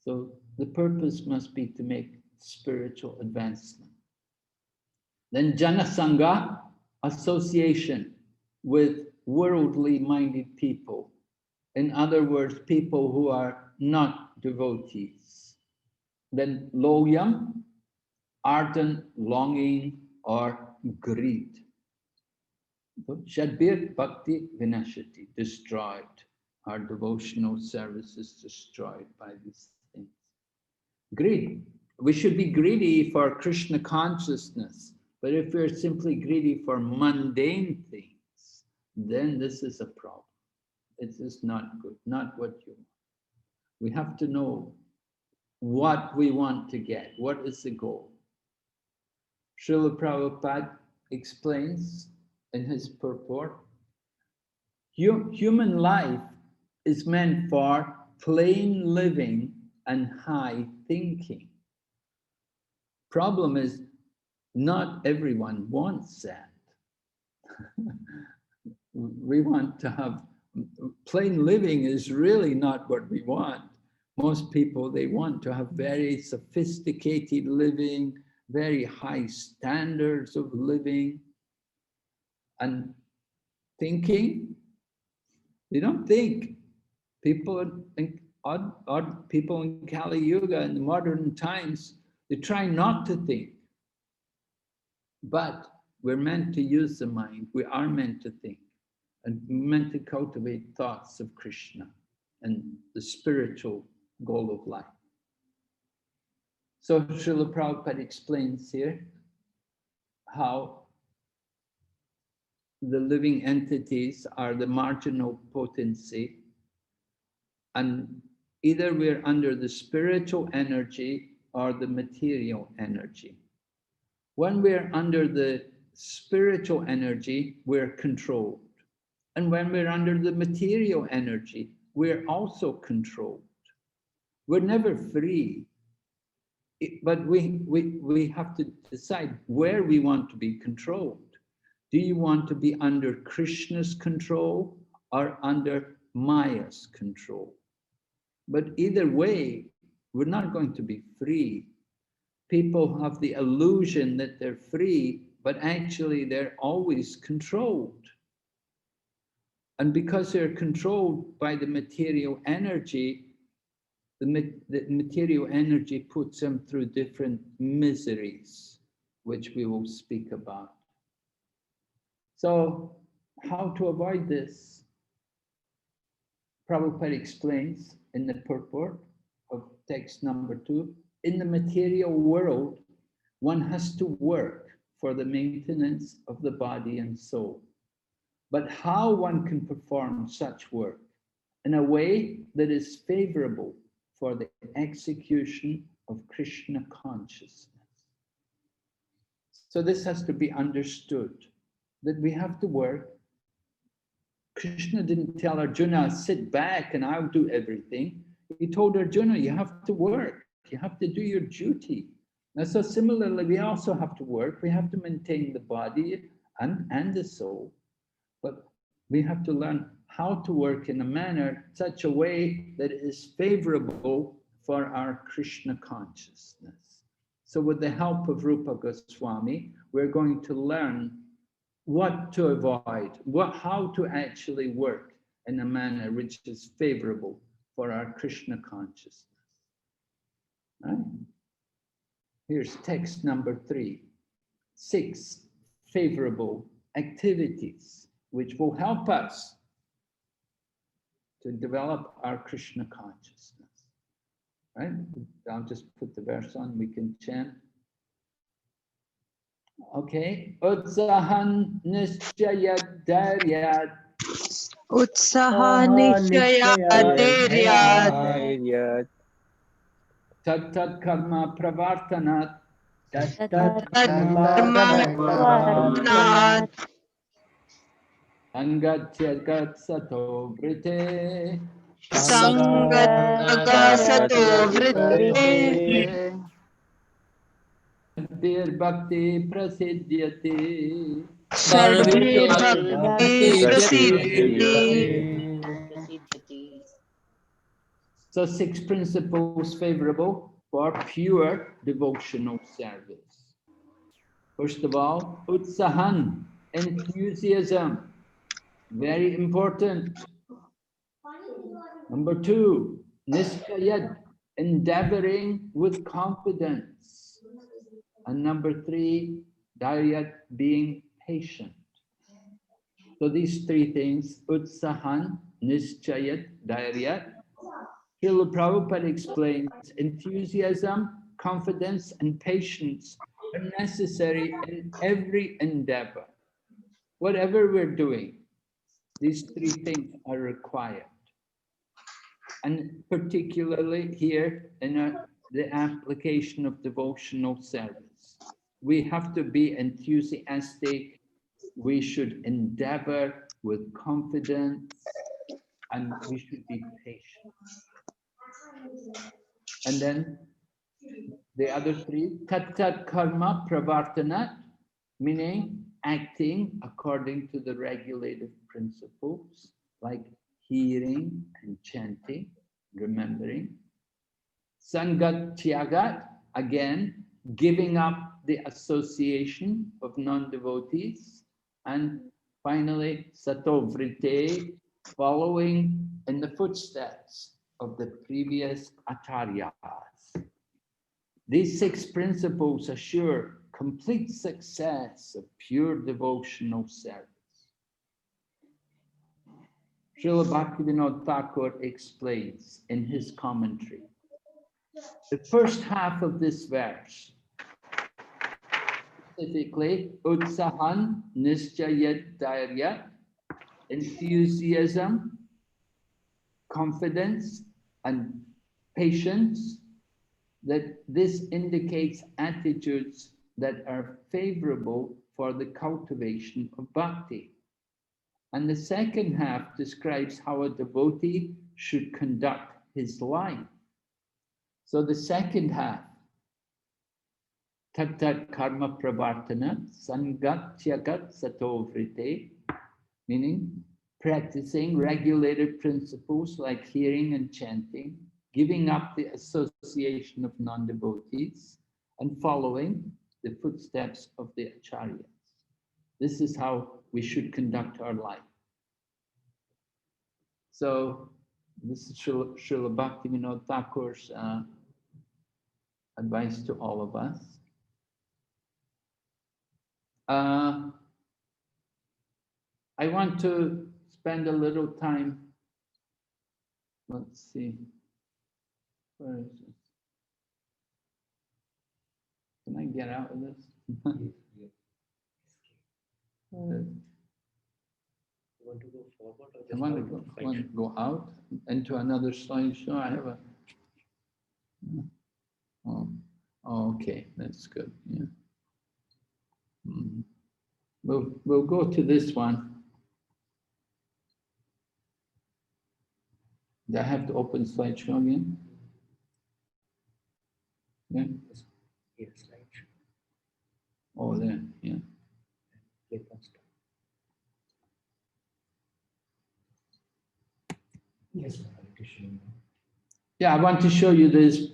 So the purpose must be to make spiritual advancement. Then janasanga, association with worldly minded people. In other words, people who are not devotees. Then loyam, ardent longing or greed. Shadbir bhakti vinashati, destroyed. Our devotional service is destroyed by these things. Greed. We should be greedy for Krishna consciousness, but if we're simply greedy for mundane things, then this is a problem. It is not good, not what you want. We have to know what we want to get, what is the goal. Srila Prabhupada explains in his purport, human life is meant for plain living and high thinking. Problem is, not everyone wants that. We want to have, plain living is really not what we want. Most people, they want to have very sophisticated living, very high standards of living. And thinking, they don't think. People think, odd people in Kali Yuga in the modern times, they try not to think. But we're meant to use the mind. We are meant to think and meant to cultivate thoughts of Krishna and the spiritual goal of life. So Srila Prabhupada explains here how the living entities are the marginal potency, and either we're under the spiritual energy or the material energy. When we're under the spiritual energy, we're controlled. And when we're under the material energy, we're also controlled. We're never free. But we have to decide where we want to be controlled. Do you want to be under Krishna's control or under Maya's control? But either way, we're not going to be free. People have the illusion that they're free, but actually they're always controlled. And because they're controlled by the material energy, the material energy puts him through different miseries, which we will speak about. So how to avoid this? Prabhupada explains in the purport of text number 2, in the material world, one has to work for the maintenance of the body and soul. But how one can perform such work in a way that is favorable for the execution of Krishna consciousness. So this has to be understood, that we have to work. Krishna didn't tell Arjuna, sit back and I'll do everything. He told Arjuna, you have to work, you have to do your duty. And so similarly, we also have to work, we have to maintain the body and the soul, but we have to learn how to work in a manner, such a way that is favorable for our Krishna consciousness. So with the help of Rupa Goswami, we're going to learn what to avoid, how to actually work in a manner which is favorable for our Krishna consciousness. Right? Here's text number 3. 6 favorable activities which will help us to develop our Krishna consciousness. Right? I'll just put the verse on, we can chant. Okay. Utsahan nischayat daryat. Utsaha nishchayat dhairyat. Tat tat karma pravartanat. Tat karma pravartanat. Sangatyagat sato vrite. Sangatyagat sato vrite. Sarvir bhakti prasidhyate. Sarvir bhakti prasidhyate. So 6 principles favorable for pure devotional service. First of all, utsahan, enthusiasm, very important. Number 2, nischayat, endeavoring with confidence. And number 3, dharyat, being patient. So these 3 things, utsahan, nischayat, dharyat. Srila Prabhupada explains enthusiasm, confidence, and patience are necessary in every endeavor. Whatever we're doing, these 3 things are required. And particularly here in the application of devotional service, we have to be enthusiastic, we should endeavor with confidence, and we should be patient. And then the other 3, tat karma pravartanat, meaning acting according to the regulative principles, like hearing and chanting, remembering. Sangat tyagat, again, giving up the association of non-devotees. And finally, sato vrite, following in the footsteps of the previous acharyas. These 6 principles assure complete success of pure devotional service. Srila Bhaktivinoda Thakur explains in his commentary, the first half of this verse, specifically, utsahan nischayat dharyat, enthusiasm, confidence, and patience, that this indicates attitudes that are favorable for the cultivation of bhakti. And the second half describes how a devotee should conduct his life. So the second half, tat karma pravartanat, sangat tyagat sato vrite, meaning practicing regulated principles like hearing and chanting, giving up the association of non-devotees, and following the footsteps of the acharyas. This is how we should conduct our life. So This is Srila Bhaktivinoda Thakur's advice to all of us. I want to spend a little time. Let's see. Where is it? Can I get out of this? You want to go forward or I just want to out? want to go out into another slideshow. I have a. Oh, okay, that's good. Yeah. We'll go to this one. Do I have to open slideshow again? Yeah. Yes, right. Oh, there. Yeah. Click on stop. Yes, Hare Krishna. Yeah, I want to show you this,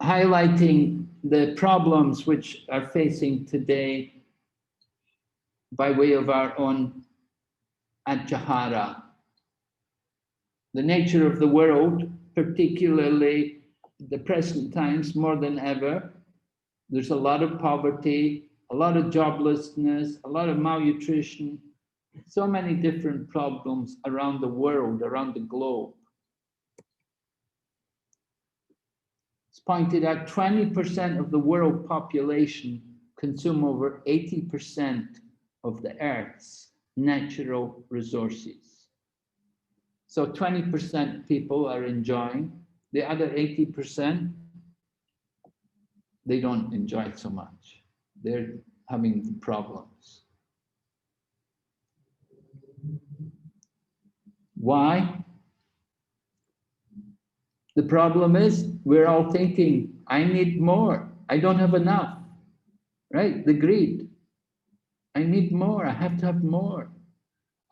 highlighting the problems which are facing today by way of our own Ajahara. The nature of the world, particularly the present times more than ever, there's a lot of poverty, a lot of joblessness, a lot of malnutrition, so many different problems around the world, around the globe. It's pointed out 20% of the world population consume over 80% of the Earth's natural resources. So 20% people are enjoying, the other 80%, they don't enjoy it so much. They're having problems. Why? The problem is we're all thinking, I need more. I don't have enough, right? The greed. I need more. I have to have more.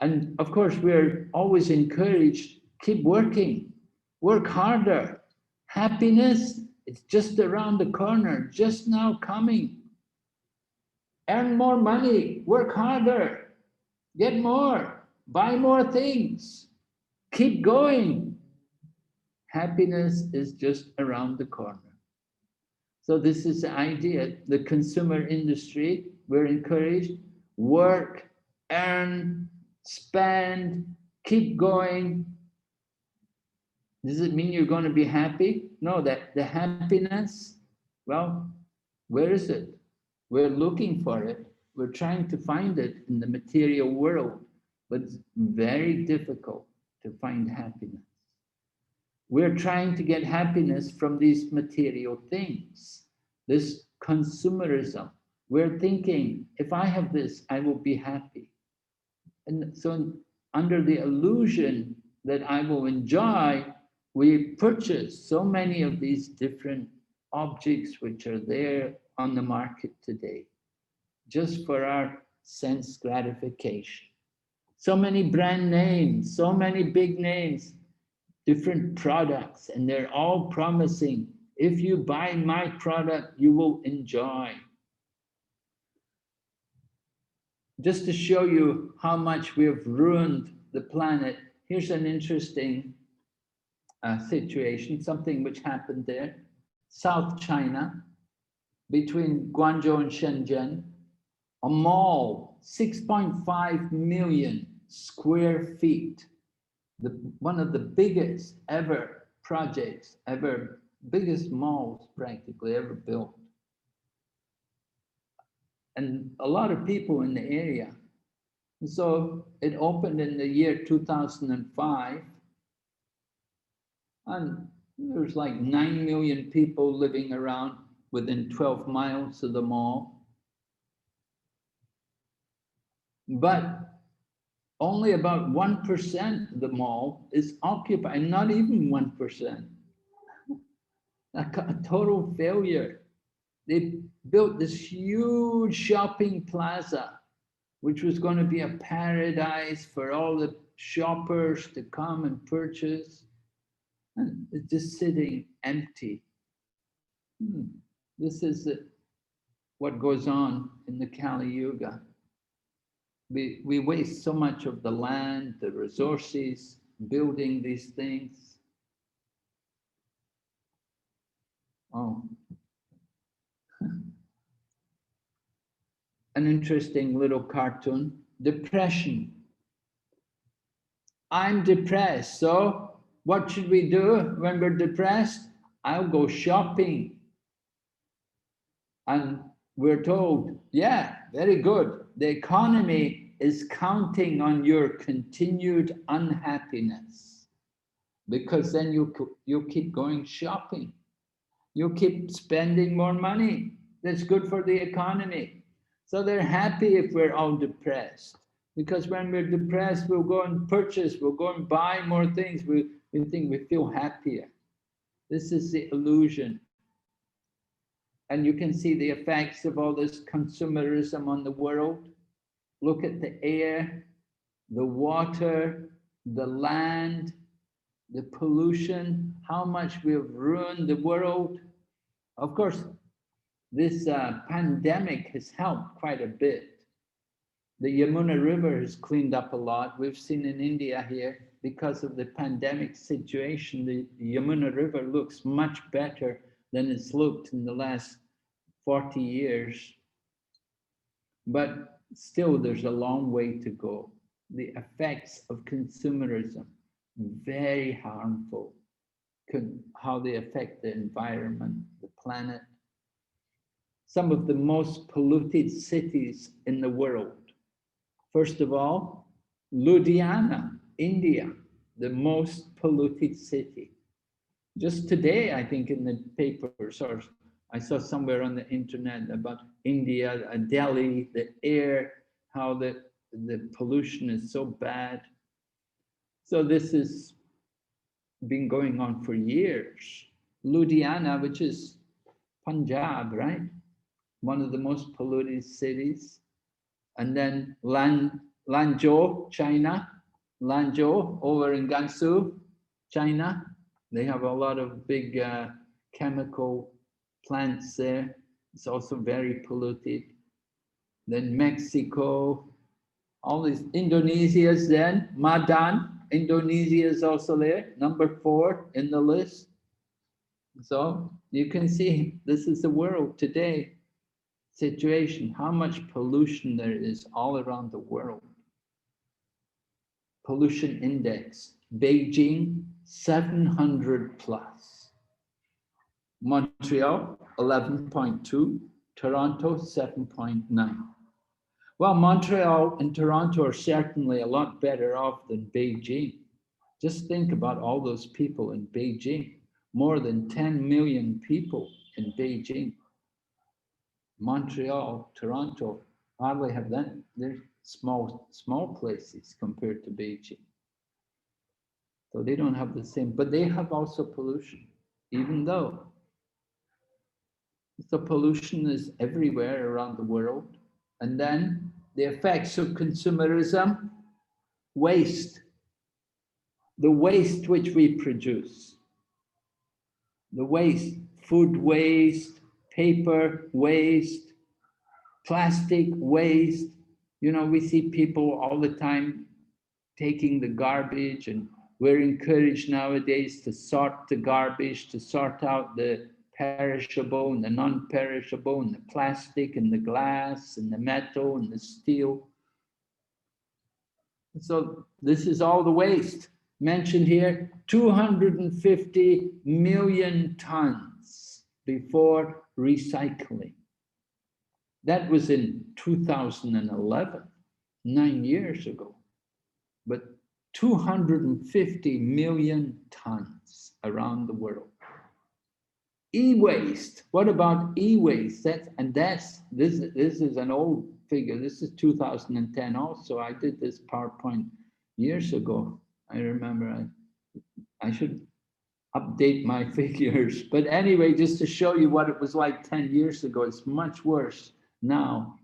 And of course, we're always encouraged, keep working, work harder. Happiness, it's just around the corner, just now coming. Earn more money, work harder, get more, buy more things, keep going. Happiness is just around the corner. So this is the idea, the consumer industry, we're encouraged, work, earn, spend, keep going. Does it mean you're going to be happy? No, that the happiness, well, where is it? We're looking for it. We're trying to find it in the material world, but it's very difficult to find happiness. We're trying to get happiness from these material things, this consumerism. We're thinking, if I have this, I will be happy. And so under the illusion that I will enjoy, we purchase so many of these different objects which are there on the market today, just for our sense gratification. So many brand names, so many big names, different products, and they're all promising, if you buy my product, you will enjoy. Just to show you how much we've ruined the planet, here's an interesting situation, something which happened there. South China, between Guangzhou and Shenzhen, a mall, 6.5 million square feet. One of the biggest ever projects, biggest malls practically ever built. And a lot of people in the area. And so it opened in the year 2005. And there's like 9 million people living around within 12 miles of the mall. But only about 1% of the mall is occupied, not even 1%. A total failure. They built this huge shopping plaza, which was going to be a paradise for all the shoppers to come and purchase. And it's just sitting empty. This is what goes on in the Kali Yuga. We waste so much of the land, the resources, building these things. Oh. An interesting little cartoon. Depression. I'm depressed, so what should we do when we're depressed? I'll go shopping. And we're told, yeah, very good. The economy is counting on your continued unhappiness, because then you keep going shopping. You keep spending more money. That's good for the economy. So they're happy if we're all depressed, because when we're depressed, we'll go and purchase, we'll go and buy more things. We think we feel happier. This is the illusion. And you can see the effects of all this consumerism on the world. Look at the air, the water, the land, the pollution, how much we have ruined the world. Of course, this pandemic has helped quite a bit. The Yamuna River has cleaned up a lot. We've seen in India here, because of the pandemic situation, the Yamuna River looks much better than it's looked in the last 40 years. But still, there's a long way to go. The effects of consumerism, very harmful. How they affect the environment, the planet. Some of the most polluted cities in the world. First of all, Ludhiana, India, the most polluted city. Just today, I think in the papers, or I saw somewhere on the internet about India, Delhi, the air, how the pollution is so bad. So this has been going on for years. Ludhiana, which is Punjab, right? One of the most polluted cities. And then Lanzhou, China. Lanzhou over in Gansu, China. They have a lot of big chemical plants there. It's also very polluted. Then Mexico, all these. Indonesia's then, Madan, Indonesia is also there, number 4 in the list. So you can see this is the world today situation, how much pollution there is all around the world. Pollution index, Beijing, 700 plus. Montreal, 11.2, Toronto, 7.9. Well, Montreal and Toronto are certainly a lot better off than Beijing. Just think about all those people in Beijing. More than 10 million people in Beijing. Montreal, Toronto, hardly have that. They're small places compared to Beijing. So they don't have the same, but they have also pollution, even though. So pollution is everywhere around the world. And then the effects of consumerism, waste. The waste which we produce. The waste, food waste, paper waste, plastic waste. You know, we see people all the time taking the garbage, and we're encouraged nowadays to sort the garbage, to sort out the perishable and the non-perishable, and the plastic and the glass and the metal and the steel. So this is all the waste mentioned here. 250 million tons before recycling. That was in 2011, 9 years ago. But 250 million tons around the world. E-waste, what about e-waste? This is an old figure. This is 2010 also. I did this PowerPoint years ago. I remember I should update my figures. But anyway, just to show you what it was like 10 years ago, it's much worse now.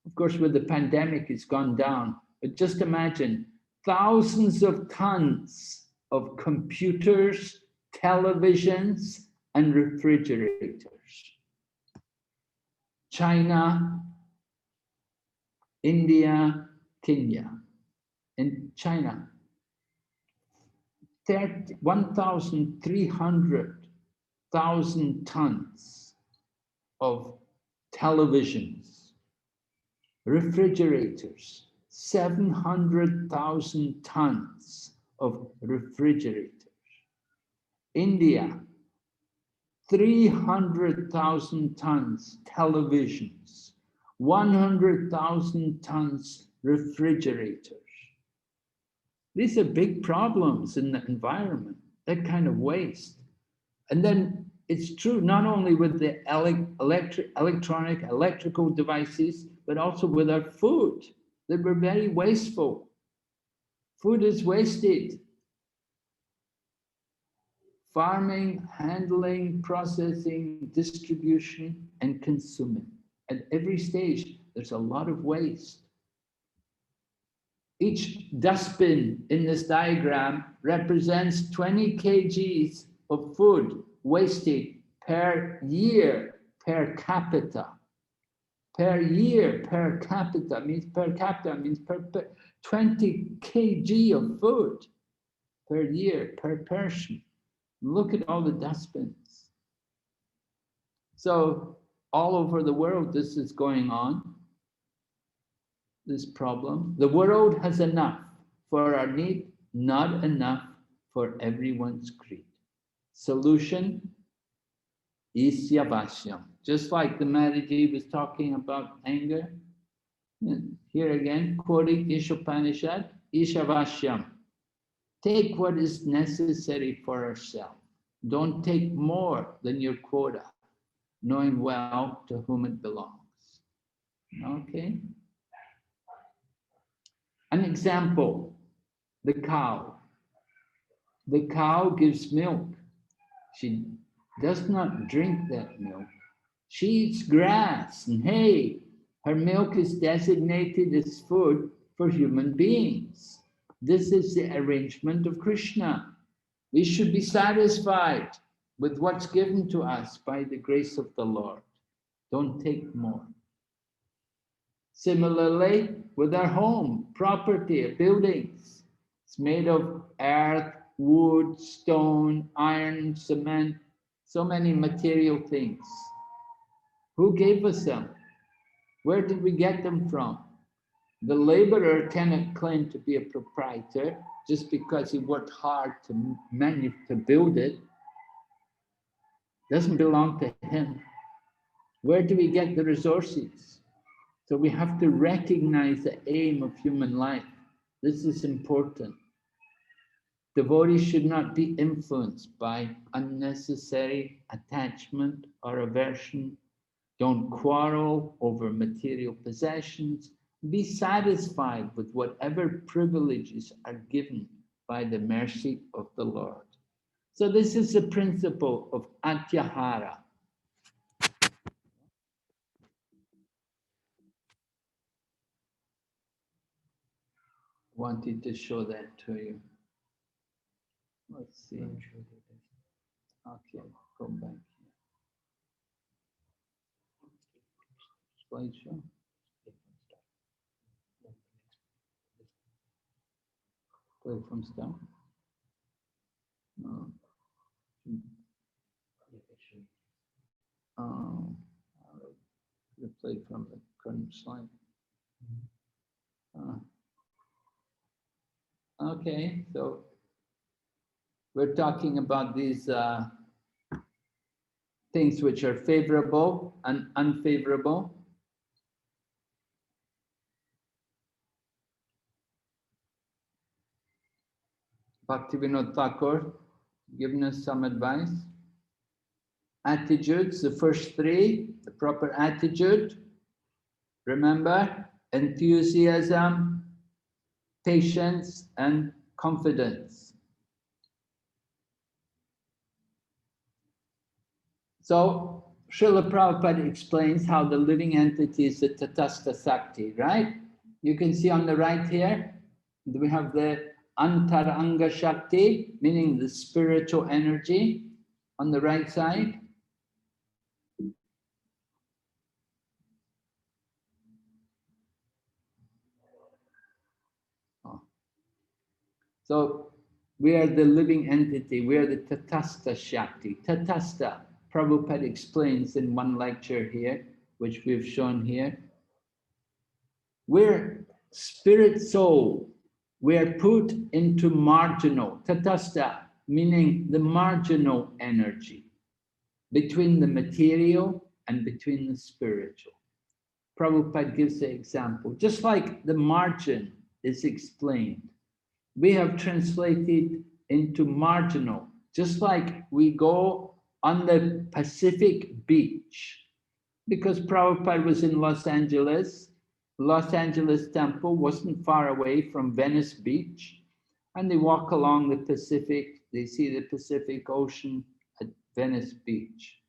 Of course, with the pandemic, it's gone down. But just imagine thousands of tons of computers, televisions, and refrigerators. China, India, Kenya. In China, 1,300 700,000 tons of televisions, refrigerators, 700,000 tons of refrigerators. India, 300,000 tons televisions, 100,000 tons refrigerators. These are big problems in the environment, that kind of waste. And then it's true not only with the electrical devices, but also with our food, that we're very wasteful. Food is wasted. Farming, handling, processing, distribution, and consuming. At every stage, there's a lot of waste. Each dustbin in this diagram represents 20 kgs of food wasted per year, per capita. Per year, per capita means per 20 kg of food per year, per person. Look at all the dustbins. So all over the world, this is going on, this problem. The world has enough for our need, not enough for everyone's greed. Solution, Isyavashyam. Just like the Maharaji was talking about anger. Here again, quoting Ishopanishad, Ishavashyam. Take what is necessary for ourselves. Don't take more than your quota, knowing well to whom it belongs. Okay? An example, the cow. The cow gives milk. She does not drink that milk. She eats grass and hay. Her milk is designated as food for human beings. This is the arrangement of Krishna. We should be satisfied with what's given to us by the grace of the Lord. Don't take more. Similarly, with our home, property, buildings, it's made of earth, wood, stone, iron, cement, so many material things. Who gave us them? Where did we get them from? The laborer cannot claim to be a proprietor just because he worked hard to build it. Doesn't belong to him. Where do we get the resources? So we have to recognize the aim of human life. This is important. Devotees should not be influenced by unnecessary attachment or aversion. Don't quarrel over material possessions. Be satisfied with whatever privileges are given by the mercy of the Lord. So this is the principle of Atyahara. Wanted to show that to you. Let's see. Okay, go back here. Slideshow. Play from start. No. Play from the current slide. Okay, so we're talking about these things which are favorable and unfavorable. Bhaktivinoda Thakur giving us some advice. Attitudes, the first three, the proper attitude. Remember, enthusiasm, patience, and confidence. So, Srila Prabhupada explains how the living entity is the Tatastha Sakti, right? You can see on the right here, we have the Antaranga Shakti, meaning the spiritual energy, on the right side. So We are the living entity. We are the Tatastha Shakti. Tatastha, Prabhupada explains in one lecture here, which we've shown here. We're spirit soul. We're put into marginal, Tatastha, meaning the marginal energy between the material and between the spiritual. Prabhupada gives the example, just like the margin is explained. We have translated into marginal, just like we go on the Pacific beach. Because Prabhupada was in Los Angeles temple wasn't far away from Venice Beach, and they walk along the Pacific, they see the Pacific Ocean at Venice Beach.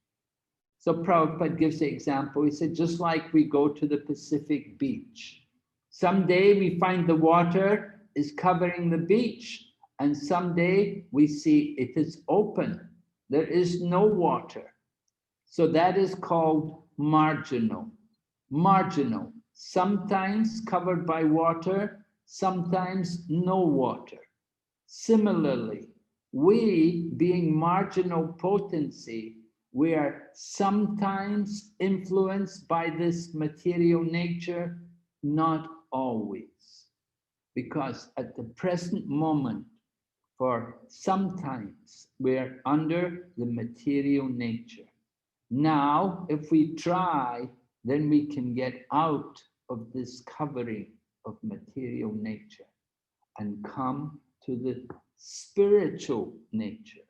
So Prabhupada gives the example, he said, just like we go to the Pacific beach, someday we find the water is covering the beach, and someday we see it is open. There is no water. So that is called marginal. Marginal, sometimes covered by water, sometimes no water. Similarly, we, being marginal potency, we are sometimes influenced by this material nature, not always. Because at the present moment, for sometimes we're under the material nature. Now, if we try, then we can get out of this covering of material nature and come to the spiritual nature.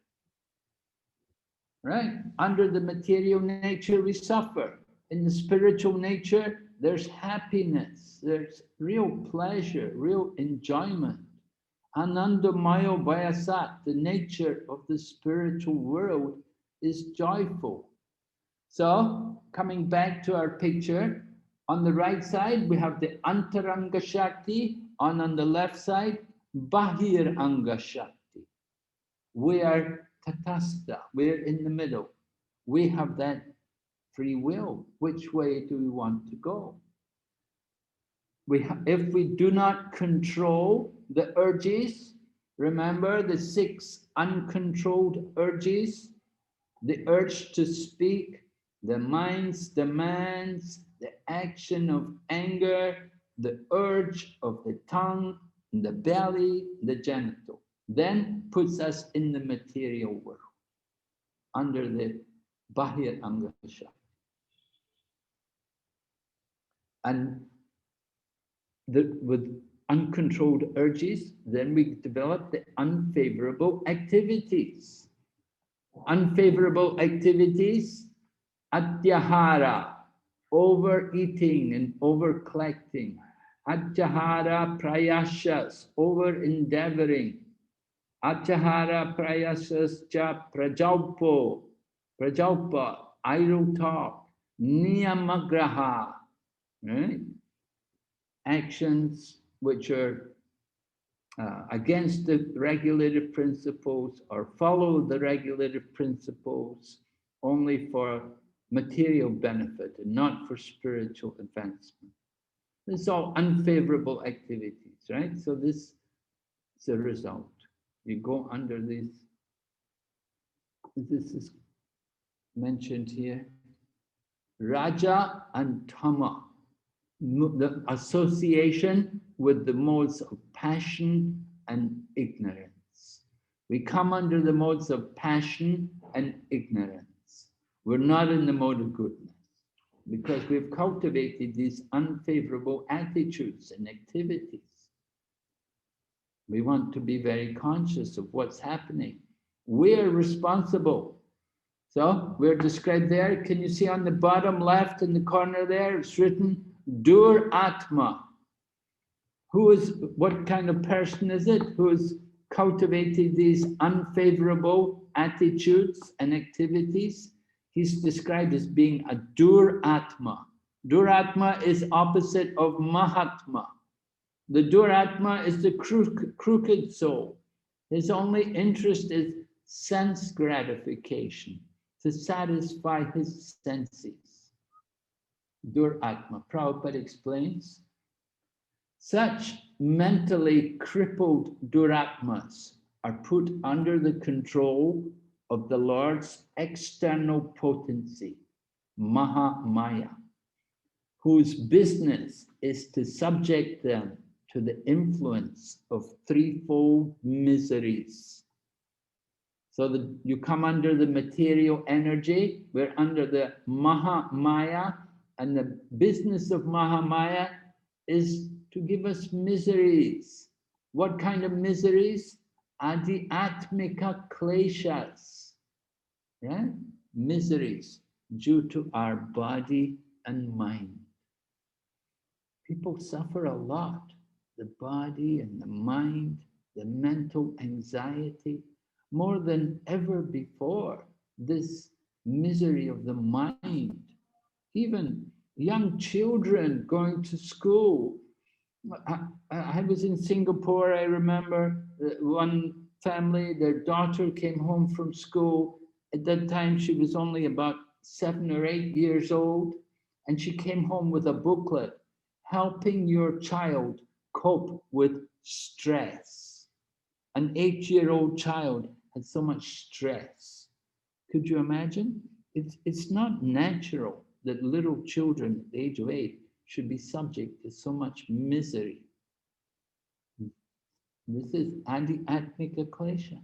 Right? Under the material nature, we suffer. In the spiritual nature, there's happiness, there's real pleasure, real enjoyment. Anandamayo Vayasat, the nature of the spiritual world is joyful. So, coming back to our picture, on the right side, we have the Antaranga Shakti, and on the left side, Bahir Anga Shakti. We are Tatastha, we're in the middle. We have that free will. Which way do we want to go? If we do not control the urges, remember the 6 uncontrolled urges, the urge to speak, the mind's demands, the action of anger, the urge of the tongue, the belly, the genital, then puts us in the material world, under the Bahir Anga Shakti. And with uncontrolled urges, then we develop the unfavorable activities. Unfavorable activities, atyahara, overeating and over-collecting. Atyahara prayashas, over-endeavoring. Atyahara prayasas cha prajalpa, idle talk. Niyamagraha, right? Actions which are against the regulative principles or follow the regulative principles only for material benefit and not for spiritual advancement. This is all unfavorable activities, right? So this is a result. You go under this. This is mentioned here. Raja and Tama, the association with the modes of passion and ignorance. We come under the modes of passion and ignorance. We're not in the mode of goodness because we've cultivated these unfavorable attitudes and activities. We want to be very conscious of what's happening. We're responsible. So we're described there. Can you see on the bottom left in the corner there, it's written Dur Atma. What kind of person is it who has cultivated these unfavorable attitudes and activities? He's described as being a Dur Atma. Dur Atma is opposite of Mahatma. The Dur Atma is the crooked soul. His only interest is sense gratification, to satisfy his senses. Dur Atma. Prabhupada explains, such mentally crippled Duratmas are put under the control of the Lord's external potency, Mahamaya, whose business is to subject them to the influence of threefold miseries. So that you come under the material energy, we're under the Mahamaya, and the business of Mahamaya is to give us miseries. What kind of miseries? Adhyatmika kleshas, right? Miseries due to our body and mind. People suffer a lot. The body and the mind, the mental anxiety, more than ever before, this misery of the mind. Even young children going to school. I was in Singapore, I remember one family, their daughter came home from school. At that time, she was only about 7 or 8 years old, and she came home with a booklet, Helping Your Child Cope with Stress. An 8-year-old child had so much stress. Could you imagine? It's not natural that little children at the age of 8 should be subject to so much misery. This is Adhyatmika klesha.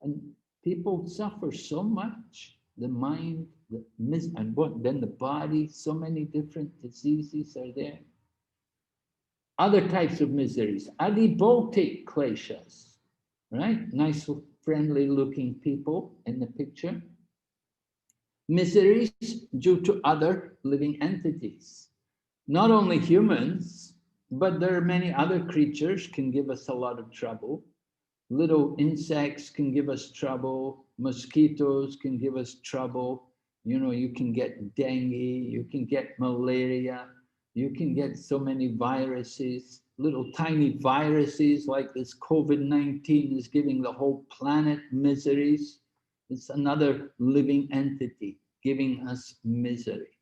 And people suffer so much. The mind, then the body, so many different diseases are there. Other types of miseries, adibhotic kleshas, right? Nice, friendly looking people in the picture. Miseries due to other living entities. Not only humans, but there are many other creatures can give us a lot of trouble. Little insects can give us trouble. Mosquitoes can give us trouble. You know, you can get dengue, you can get malaria, you can get so many viruses, little tiny viruses like this COVID-19 is giving the whole planet miseries. It's another living entity giving us misery.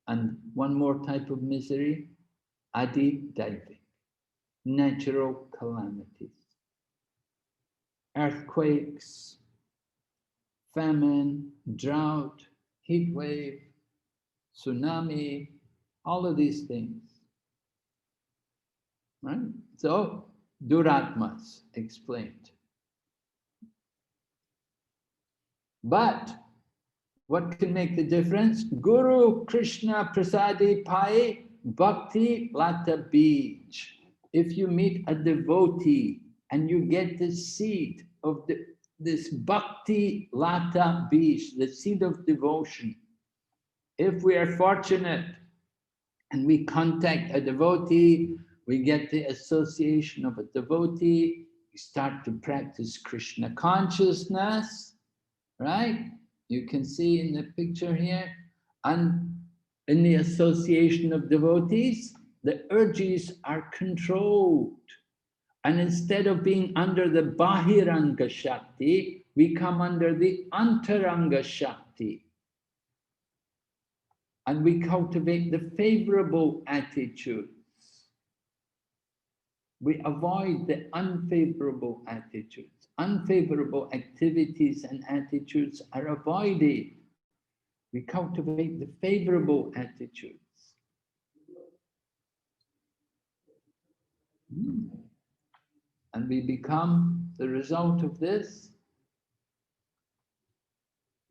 And one more type of misery, adi-daivik, natural calamities. Earthquakes, famine, drought, heat wave, tsunami, all of these things. Right? So, Duratmas explained. But what can make the difference? Guru Krishna Prasadi Pai Bhakti Lata Bij. If you meet a devotee and you get the seed of this Bhakti Lata Bij, the seed of devotion, if we are fortunate and we contact a devotee, we get the association of a devotee, we start to practice Krishna consciousness, right? You can see in the picture here, and in the association of devotees, the urges are controlled. And instead of being under the Bahiranga Shakti, we come under the Antaranga Shakti. And we cultivate the favorable attitudes. We avoid the unfavorable attitudes. Unfavorable activities and attitudes are avoided. We cultivate the favorable attitudes. And we become, the result of this,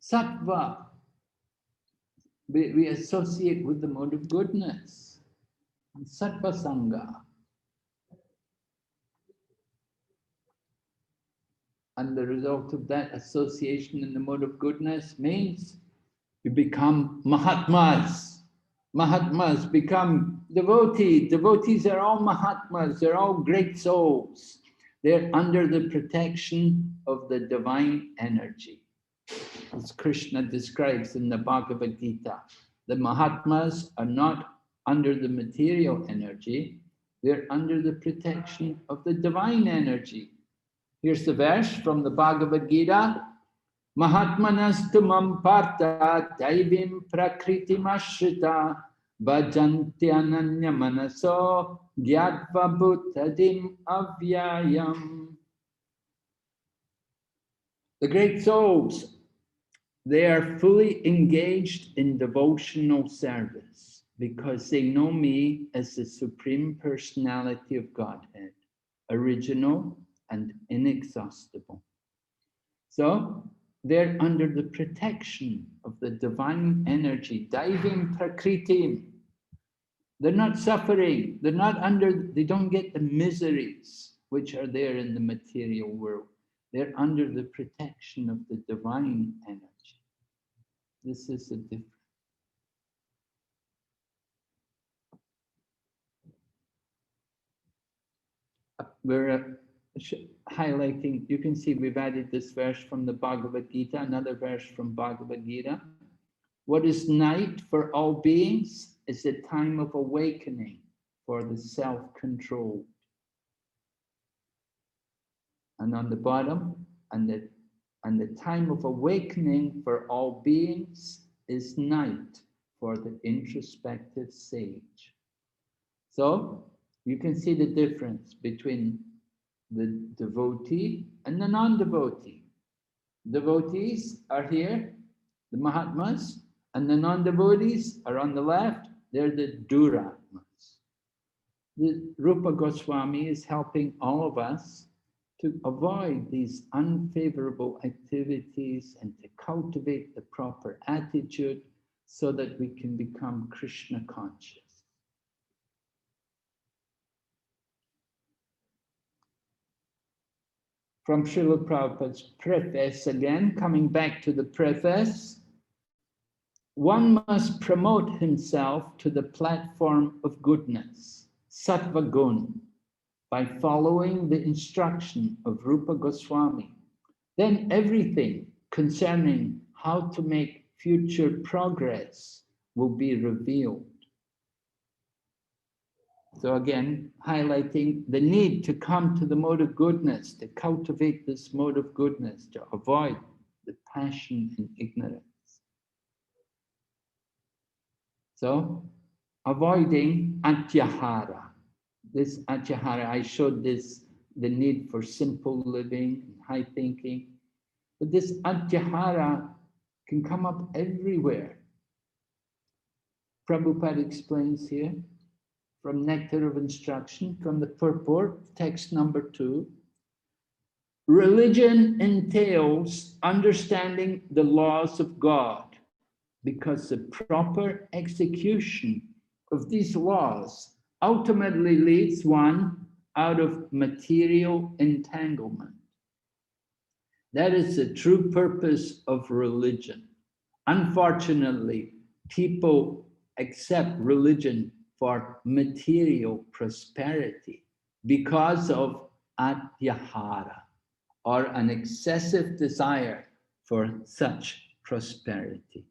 sattva. We associate with the mode of goodness, sattva sangha. And the result of that association in the mode of goodness means you become Mahatmas. Mahatmas become devotees. Devotees are all Mahatmas, they're all great souls. They're under the protection of the divine energy. As Krishna describes in the Bhagavad Gita, the Mahatmas are not under the material energy, they're under the protection of the divine energy. Here's the verse from the Bhagavad Gita. Mahatmanas tumam partha daivim prakritim ashrita bhajantyananya manaso gyatva bhuttadim avyayam. The great souls, they are fully engaged in devotional service because they know me as the Supreme Personality of Godhead, original and inexhaustible. So they're under the protection of the divine energy, Daivim Prakritim. They're not suffering, they don't get the miseries which are there in the material world. They're under the protection of the divine energy. This is the difference. We're highlighting, you can see we've added this verse from the Bhagavad Gita, another verse from Bhagavad Gita. What is night for all beings is the time of awakening for the self-controlled. And on the bottom, and the time of awakening for all beings is night for the introspective sage. So you can see the difference between the devotee and the non-devotee. Devotees are here, the Mahatmas, and the non-devotees are on the left, they're the Duratmas. The Rupa Goswami is helping all of us to avoid these unfavorable activities and to cultivate the proper attitude so that we can become Krishna conscious. From Srila Prabhupada's preface again, coming back to the preface, one must promote himself to the platform of goodness, Sattva Gun, by following the instruction of Rupa Goswami. Then everything concerning how to make future progress will be revealed. So again, highlighting the need to come to the mode of goodness, to cultivate this mode of goodness, to avoid the passion and ignorance. So, avoiding atyahara. This atyahara, I showed this, the need for simple living, high thinking. But this atyahara can come up everywhere. Prabhupada explains here, from Nectar of Instruction, from the purport, text number 2. Religion entails understanding the laws of God, because the proper execution of these laws ultimately leads one out of material entanglement. That is the true purpose of religion. Unfortunately, people accept religion for material prosperity because of atyahara, or an excessive desire for such prosperity.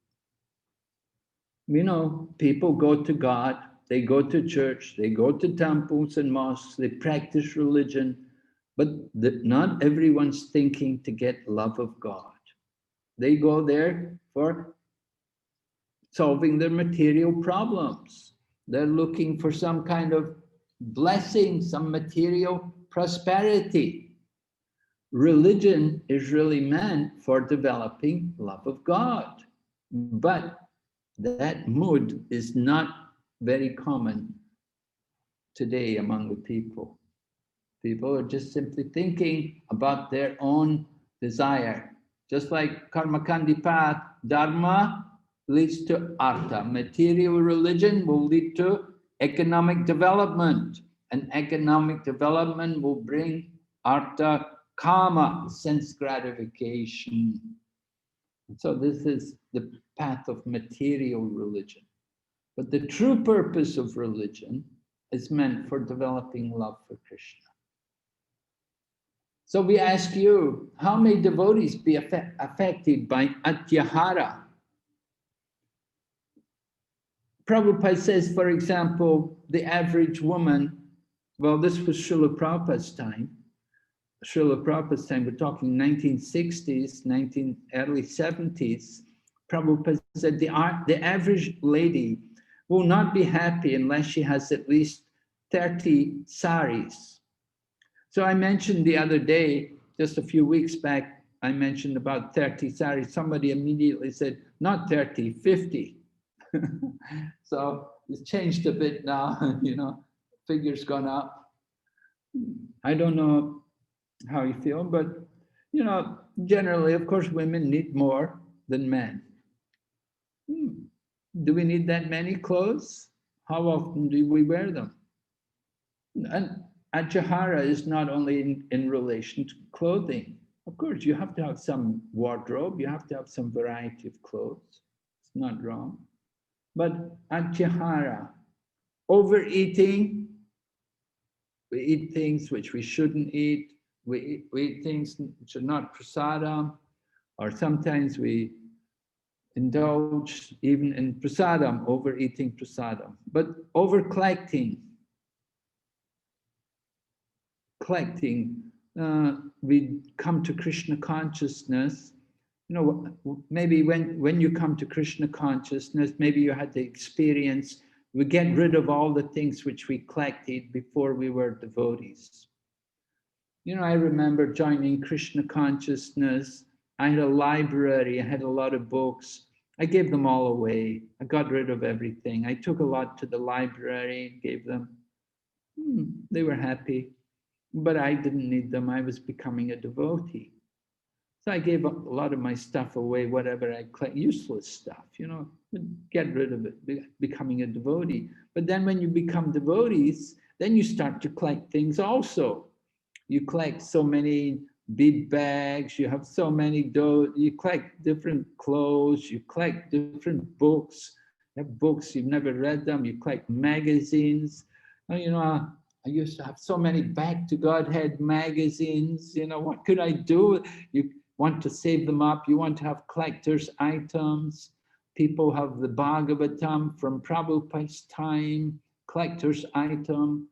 You know, people go to God, they go to church, they go to temples and mosques, they practice religion, but not everyone's thinking to get love of God. They go there for solving their material problems. They're looking for some kind of blessing, some material prosperity. Religion is really meant for developing love of God, but that mood is not very common today among the people. People are just simply thinking about their own desire. Just like Karmakandi path, dharma leads to artha. Material religion will lead to economic development, and economic development will bring artha, kama, sense gratification. So this is the path of material religion. But the true purpose of religion is meant for developing love for Krishna. So we ask you, how may devotees be affected by atyahara? Prabhupada says, for example, the average woman, well, this was Srila Prabhupada's time. Srila Prabhupada's time, we're talking 1960s, early 70s. Prabhupada said the average lady will not be happy unless she has at least 30 saris. So I mentioned the other day, just a few weeks back, I mentioned about 30 saris. Somebody immediately said, not 30, 50. So it's changed a bit now, you know, figure's gone up. I don't know how you feel, but, you know, generally, of course, women need more than men. Do we need that many clothes? How often do we wear them? And Atyahara is not only in relation to clothing. Of course, you have to have some wardrobe, you have to have some variety of clothes. It's not wrong. But Atyahara, overeating, we eat things which we shouldn't eat, we eat things which are not prasadam, or sometimes we indulge even in prasadam, overeating prasadam. But over collecting, we come to Krishna consciousness. You know, maybe when you come to Krishna consciousness, maybe you had the experience, we get rid of all the things which we collected before we were devotees. You know, I remember joining Krishna consciousness. I had a library, I had a lot of books. I gave them all away. I got rid of everything. I took a lot to the library, gave them. They were happy, but I didn't need them. I was becoming a devotee. So I gave a lot of my stuff away, whatever I collect, useless stuff, you know, get rid of it, becoming a devotee. But then when you become devotees, then you start to collect things also. You collect so many bead bags, you have so many, you collect different clothes, you collect different books, you have books, you've never read them, you collect magazines. You know, I used to have so many Back to Godhead magazines, you know, what could I do? You want to save them up, you want to have collector's items. People have the Bhagavatam from Prabhupada's time, collector's item.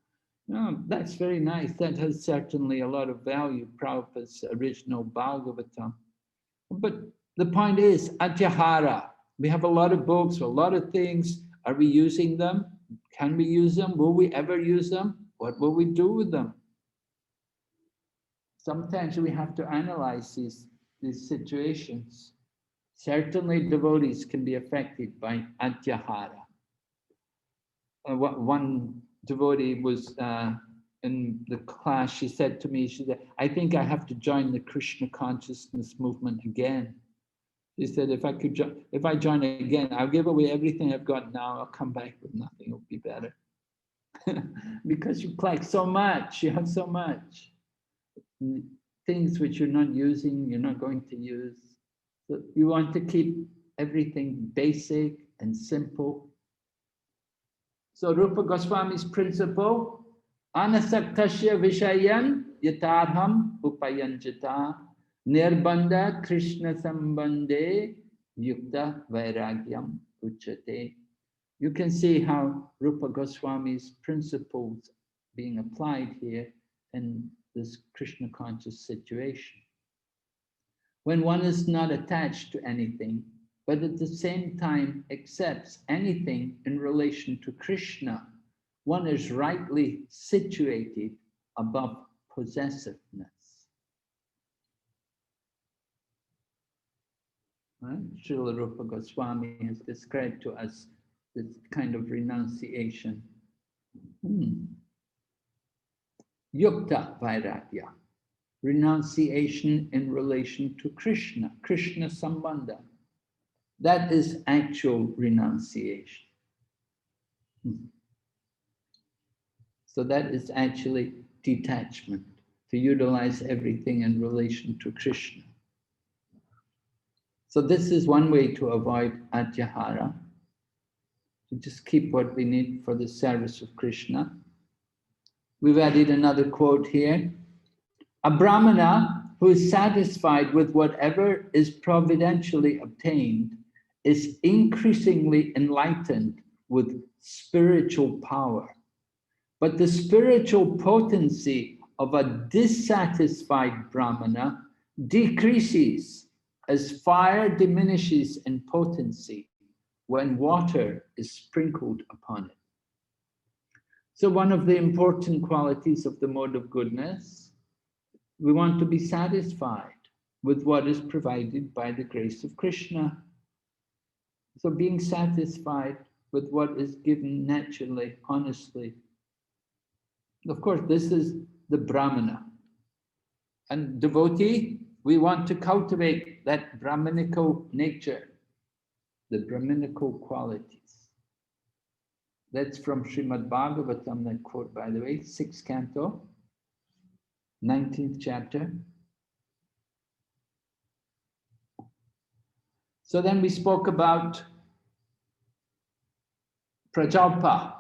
No, that's very nice. That has certainly a lot of value, Prabhupada's original Bhagavatam. But the point is, Atyahara. We have a lot of books, a lot of things. Are we using them? Can we use them? Will we ever use them? What will we do with them? Sometimes we have to analyze these situations. Certainly devotees can be affected by Atyahara. One devotee was in the class, she said to me, she said, I think I have to join the Krishna consciousness movement again. She said, if I join again, I'll give away everything I've got now, I'll come back with nothing, it'll be better. Because you collect so much, you have so much. Things which you're not using, you're not going to use. So you want to keep everything basic and simple. So Rupa Goswami's principle, Anasaktasya Vishayan Yatarham Upayanjata Nirbandha Krishna Sambandhe Yukta Vairagyam Uchate. You can see how Rupa Goswami's principles being applied here in this Krishna conscious situation. When one is not attached to anything, but at the same time accepts anything in relation to Krishna, one is rightly situated above possessiveness. Right? Srila Rupa Goswami has described to us this kind of renunciation. Yukta Vairagya, renunciation in relation to Krishna, Krishna Sambandha. That is actual renunciation. So that is actually detachment, to utilize everything in relation to Krishna. So this is one way to avoid Atyahara, to just keep what we need for the service of Krishna. We've added another quote here. A Brahmana who is satisfied with whatever is providentially obtained is increasingly enlightened with spiritual power. But the spiritual potency of a dissatisfied Brahmana decreases as fire diminishes in potency when water is sprinkled upon it. So one of the important qualities of the mode of goodness, we want to be satisfied with what is provided by the grace of Krishna. So being satisfied with what is given naturally, honestly. Of course, this is the Brahmana. And devotee, we want to cultivate that Brahminical nature, the Brahminical qualities. That's from Srimad Bhagavatam, that quote, by the way, 6th canto, 19th chapter. So then we spoke about Prajalpa.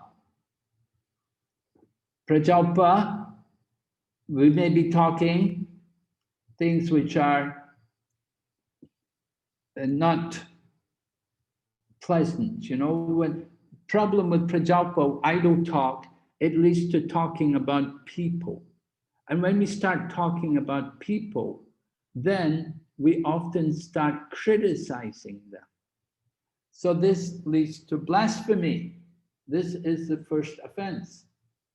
Prajalpa, we may be talking things which are not pleasant. You know, when problem with Prajalpa, idle talk, it leads to talking about people. And when we start talking about people, then we often start criticizing them. So this leads to blasphemy. This is the first offense.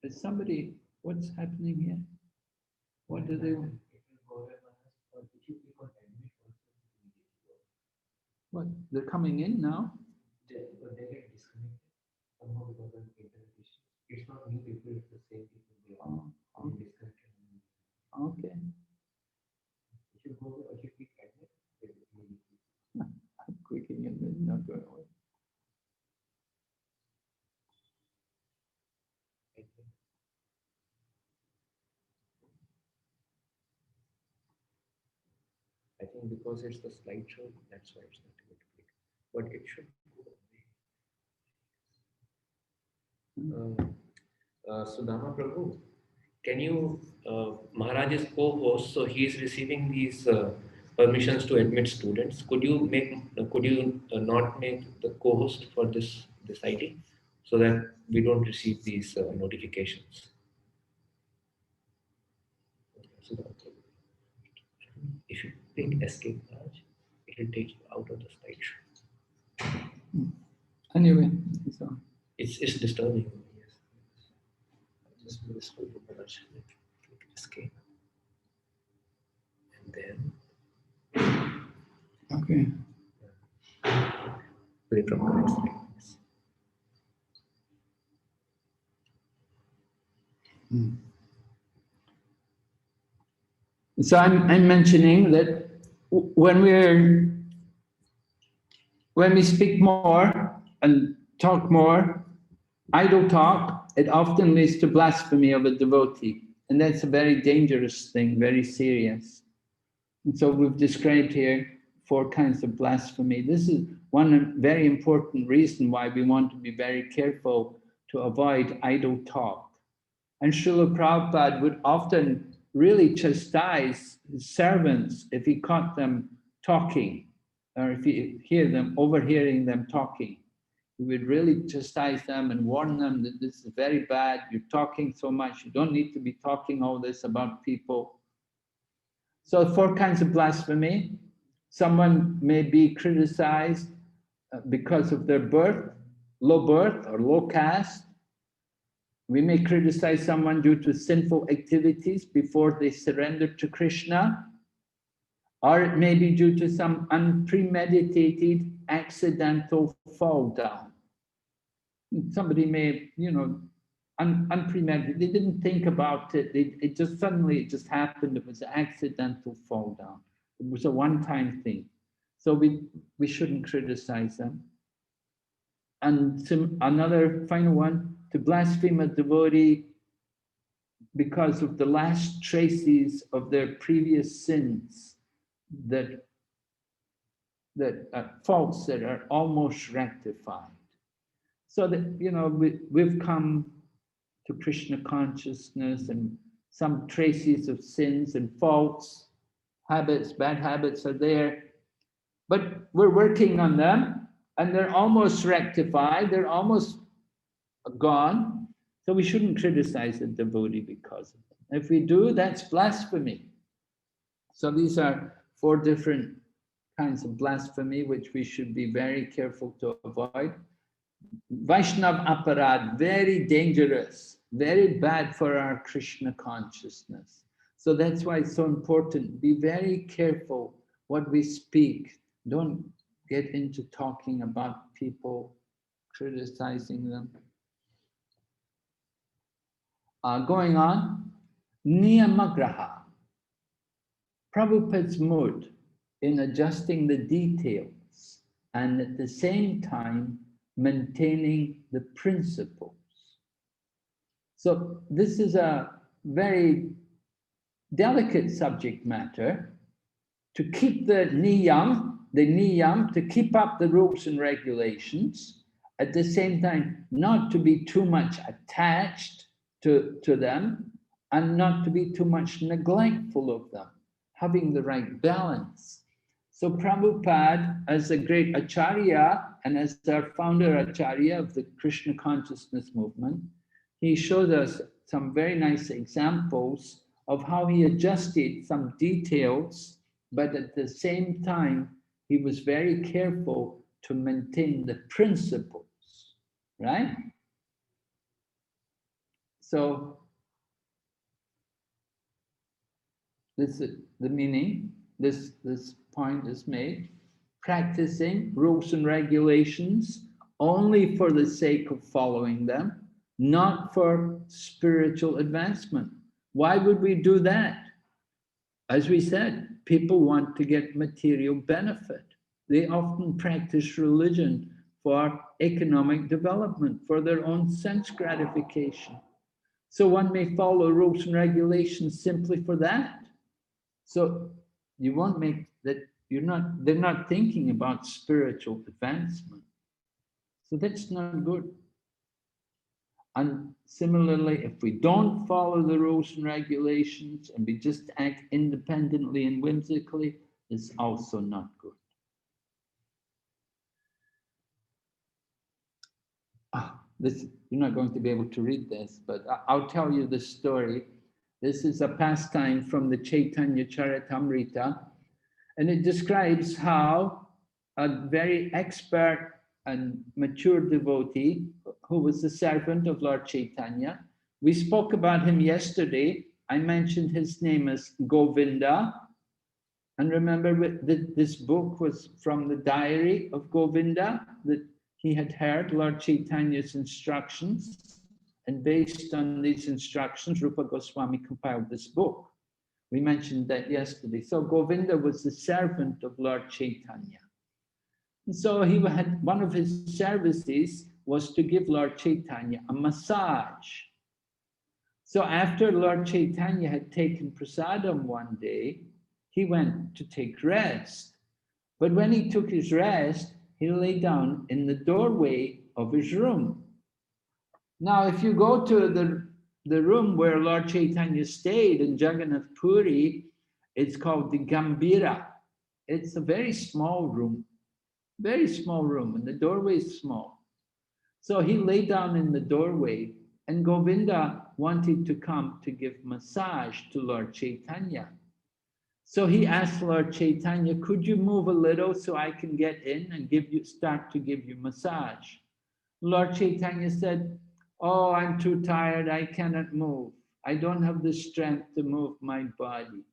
Is somebody, what's happening here? What do they want? What, they're coming in now? They get disconnected somehow because of internet issues. It's not new people, it's the same people. They are disconnected. Okay. If you go to a quick admit, I'm clicking and it's not going away. I think because it's the slideshow, that's why it's not able to click. But it should go. Sudama Prabhu, can you, Maharaj is co-host, so he is receiving these permissions to admit students. Could you not make the co-host for this ID so that we don't receive these notifications? If you pick escape Maharaj, it will take you out of the slideshow. Anyway, so It's disturbing. Yes. Just this go to Maharaj, click escape, and then okay. play from correct slide. So I'm mentioning that when we speak more and talk more, idle talk, it often leads to blasphemy of a devotee. And that's a very dangerous thing, very serious. And so we've described here 4 kinds of blasphemy. This is one very important reason why we want to be very careful to avoid idle talk. And Srila Prabhupada would often really chastise his servants if he caught them talking, or if he overhearing them talking. He would really chastise them and warn them that this is very bad, you're talking so much, you don't need to be talking all this about people. So 4 kinds of blasphemy. Someone may be criticized because of their birth, low birth or low caste. We may criticize someone due to sinful activities before they surrender to Krishna, or it may be due to some unpremeditated, accidental fall down. Somebody may, unpremeditated, they didn't think about it, it just happened, it was an accidental fall down. It was a one-time thing. So we shouldn't criticize them. And another final one, to blaspheme a devotee because of the last traces of their previous sins, that faults that are almost rectified. So that, we've come to Krishna consciousness and some traces of sins and faults, habits, bad habits are there, but we're working on them and they're almost rectified, they're almost gone. So we shouldn't criticize the devotee because of it. If we do, that's blasphemy. So these are 4 different kinds of blasphemy, which we should be very careful to avoid. Vaishnav aparad, very dangerous, very bad for our Krishna consciousness. So that's why it's so important. Be very careful what we speak. Don't get into talking about people, criticizing them. Going on, Niyamagraha. Prabhupada's mood in adjusting the details and at the same time maintaining the principles. So this is a very delicate subject matter, to keep the niyam, to keep up the rules and regulations, at the same time not to be too much attached to them and not to be too much neglectful of them, having the right balance. So Prabhupada, as a great Acharya and as our founder Acharya of the Krishna consciousness movement, he showed us some very nice examples of how he adjusted some details, but at the same time, he was very careful to maintain the principles, right? So this is the meaning, this point is made. Practicing rules and regulations only for the sake of following them, not for spiritual advancement. Why would we do that? As we said, people want to get material benefit. They often practice religion for economic development, for their own sense gratification. So one may follow rules and regulations simply for that. So you won't make that, they're not thinking about spiritual advancement. So that's not good. And similarly, if we don't follow the rules and regulations and we just act independently and whimsically, it's also not good. You're not going to be able to read this, but I'll tell you the story. This is a pastime from the Chaitanya Charitamrita, and it describes how a very expert and mature devotee who was the servant of Lord Chaitanya. We spoke about him yesterday. I mentioned his name as Govinda. And remember that this book was from the diary of Govinda, that he had heard Lord Chaitanya's instructions. And based on these instructions, Rupa Goswami compiled this book. We mentioned that yesterday. So Govinda was the servant of Lord Chaitanya. And so he had, one of his services was to give Lord Chaitanya a massage. So after Lord Chaitanya had taken prasadam one day, he went to take rest. But when he took his rest, he lay down in the doorway of his room. Now, if you go to the room where Lord Chaitanya stayed in Jagannath Puri, it's called the Gambira. It's a very small room, and the doorway is small. So he lay down in the doorway, and Govinda wanted to come to give massage to Lord Chaitanya. So he asked Lord Chaitanya, could you move a little so I can get in and start to give you massage? Lord Chaitanya said, oh, I'm too tired, I cannot move. I don't have the strength to move my body.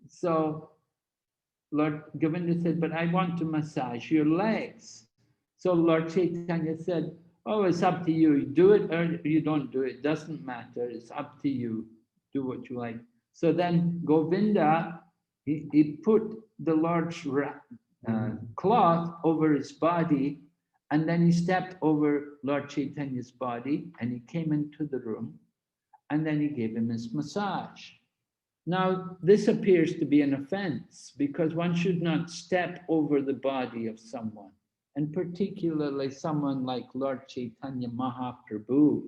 So Lord Govinda said, but I want to massage your legs. So Lord Chaitanya said, oh, it's up to you. You do it or you don't do it. Doesn't matter. It's up to you. Do what you like. So then Govinda, he put the large cloth over his body, and then he stepped over Lord Chaitanya's body, and he came into the room, and then he gave him his massage. Now, this appears to be an offense, because one should not step over the body of someone, and particularly someone like Lord Chaitanya Mahaprabhu.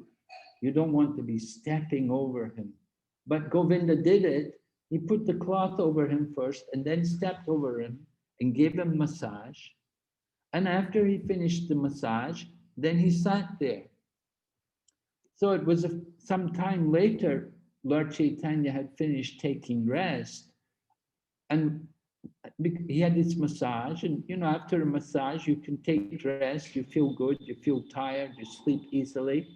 You don't want to be stepping over him. But Govinda did it. He put the cloth over him first, and then stepped over him and gave him massage. And after he finished the massage, then he sat there. So it was some time later, Lord Chaitanya had finished taking rest. And he had his massage, and you know, after a massage, you can take rest, you feel good, you feel tired, you sleep easily.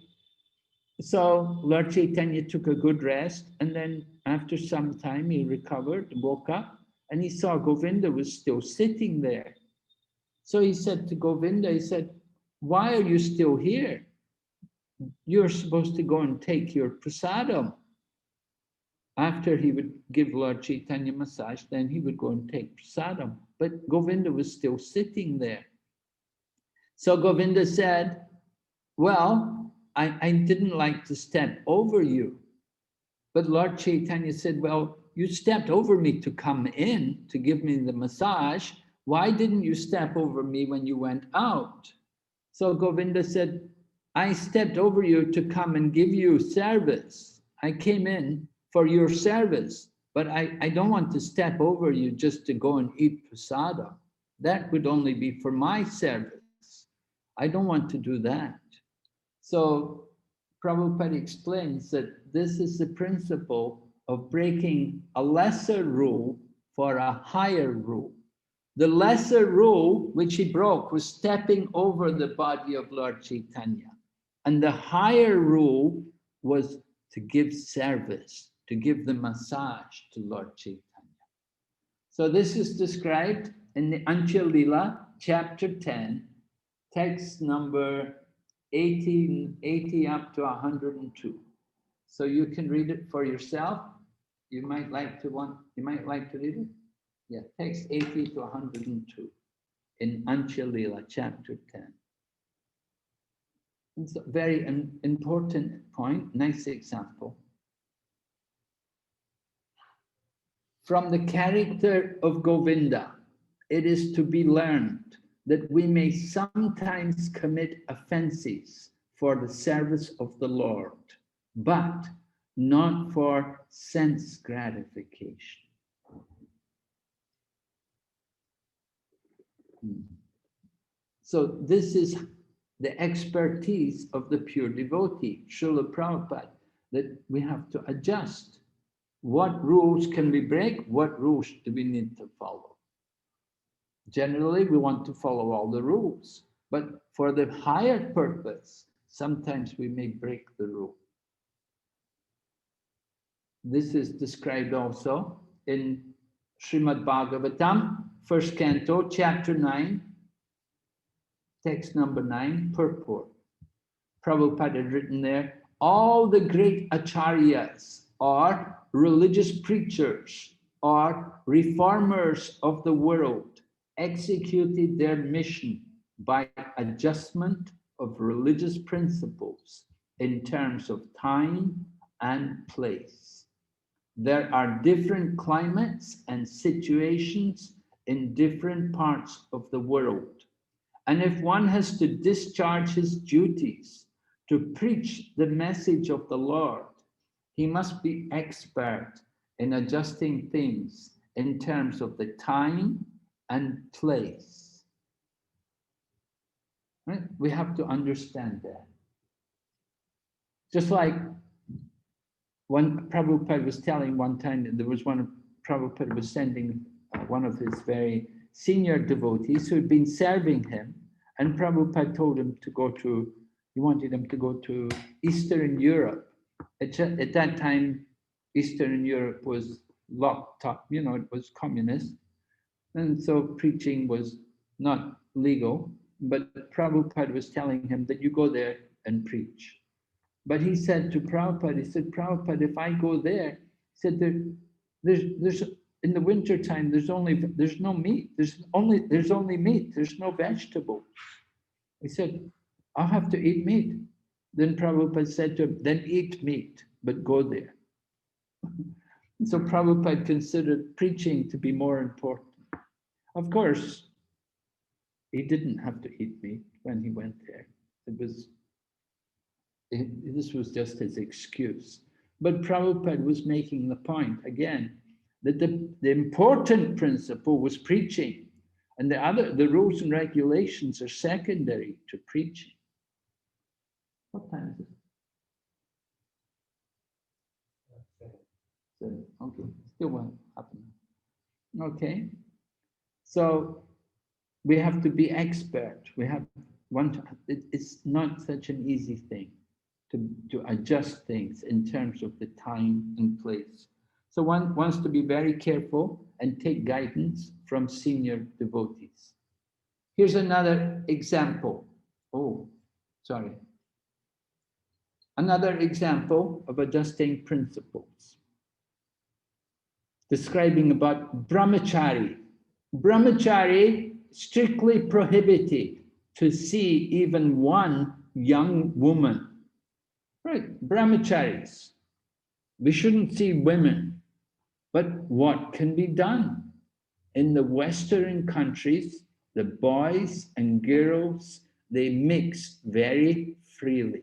So Lord Chaitanya took a good rest, and then after some time he recovered, woke up, and he saw Govinda was still sitting there. So he said to Govinda, he said, why are you still here? You're supposed to go and take your prasadam. After he would give Lord Chaitanya massage, then he would go and take prasadam. But Govinda was still sitting there. So Govinda said, well, I didn't like to step over you. But Lord Chaitanya said, well, you stepped over me to come in, to give me the massage. Why didn't you step over me when you went out? So Govinda said, I stepped over you to come and give you service. I came in for your service, but I don't want to step over you just to go and eat prasada. That would only be for my service. I don't want to do that. So Prabhupada explains that this is the principle of breaking a lesser rule for a higher rule. The lesser rule which he broke was stepping over the body of Lord Chaitanya. And the higher rule was to give service, to give the massage to Lord Chaitanya. So this is described in the Anchal Leela, chapter 10, text number 80 up to 102. So you can read it for yourself. You might like to read it. Yeah, text 80 to 102 in Anchal Leela, chapter 10. It's a very important point, nice example. From the character of Govinda, it is to be learned that we may sometimes commit offenses for the service of the Lord, but not for sense gratification. So this is the expertise of the pure devotee, Srila Prabhupada, that we have to adjust. What rules can we break? What rules do we need to follow? Generally, we want to follow all the rules, but for the higher purpose, sometimes we may break the rule. This is described also in Srimad Bhagavatam, first canto, chapter 9, text number 9, purport. Prabhupada had written there, all the great acharyas or religious preachers or reformers of the world executed their mission by adjustment of religious principles in terms of time and place. There are different climates and situations in different parts of the world. And if one has to discharge his duties to preach the message of the Lord, he must be expert in adjusting things in terms of the time and place. Right? We have to understand that. Just like one Prabhupada was telling one time, there was one Prabhupada was sending one of his very senior devotees who had been serving him, and Prabhupada told him to go to, he wanted him to go to Eastern Europe. At that time, Eastern Europe was locked up, you know, it was communist. And so preaching was not legal, but Prabhupada was telling him that you go there and preach. But he said to Prabhupada, he said, Prabhupada, if I go there, he said, there's in the winter time, there's no meat, there's only meat, there's no vegetable. He said, I'll have to eat meat. Then Prabhupada said to him, then eat meat, but go there. So Prabhupada considered preaching to be more important. Of course, he didn't have to eat meat when he went there. This was just his excuse. But Prabhupada was making the point again, that the important principle was preaching, and the rules and regulations are secondary to preaching. What time is it? So, okay, still one happening. Okay, So we have to be expert. We have it's not such an easy thing to adjust things in terms of the time and place. So one wants to be very careful and take guidance from senior devotees. Here's another example. Oh, sorry. Another example of adjusting principles. Describing about brahmachari. Brahmachari strictly prohibited to see even one young woman. Right, brahmacharis. We shouldn't see women. But what can be done? In the Western countries, the boys and girls, they mix very freely.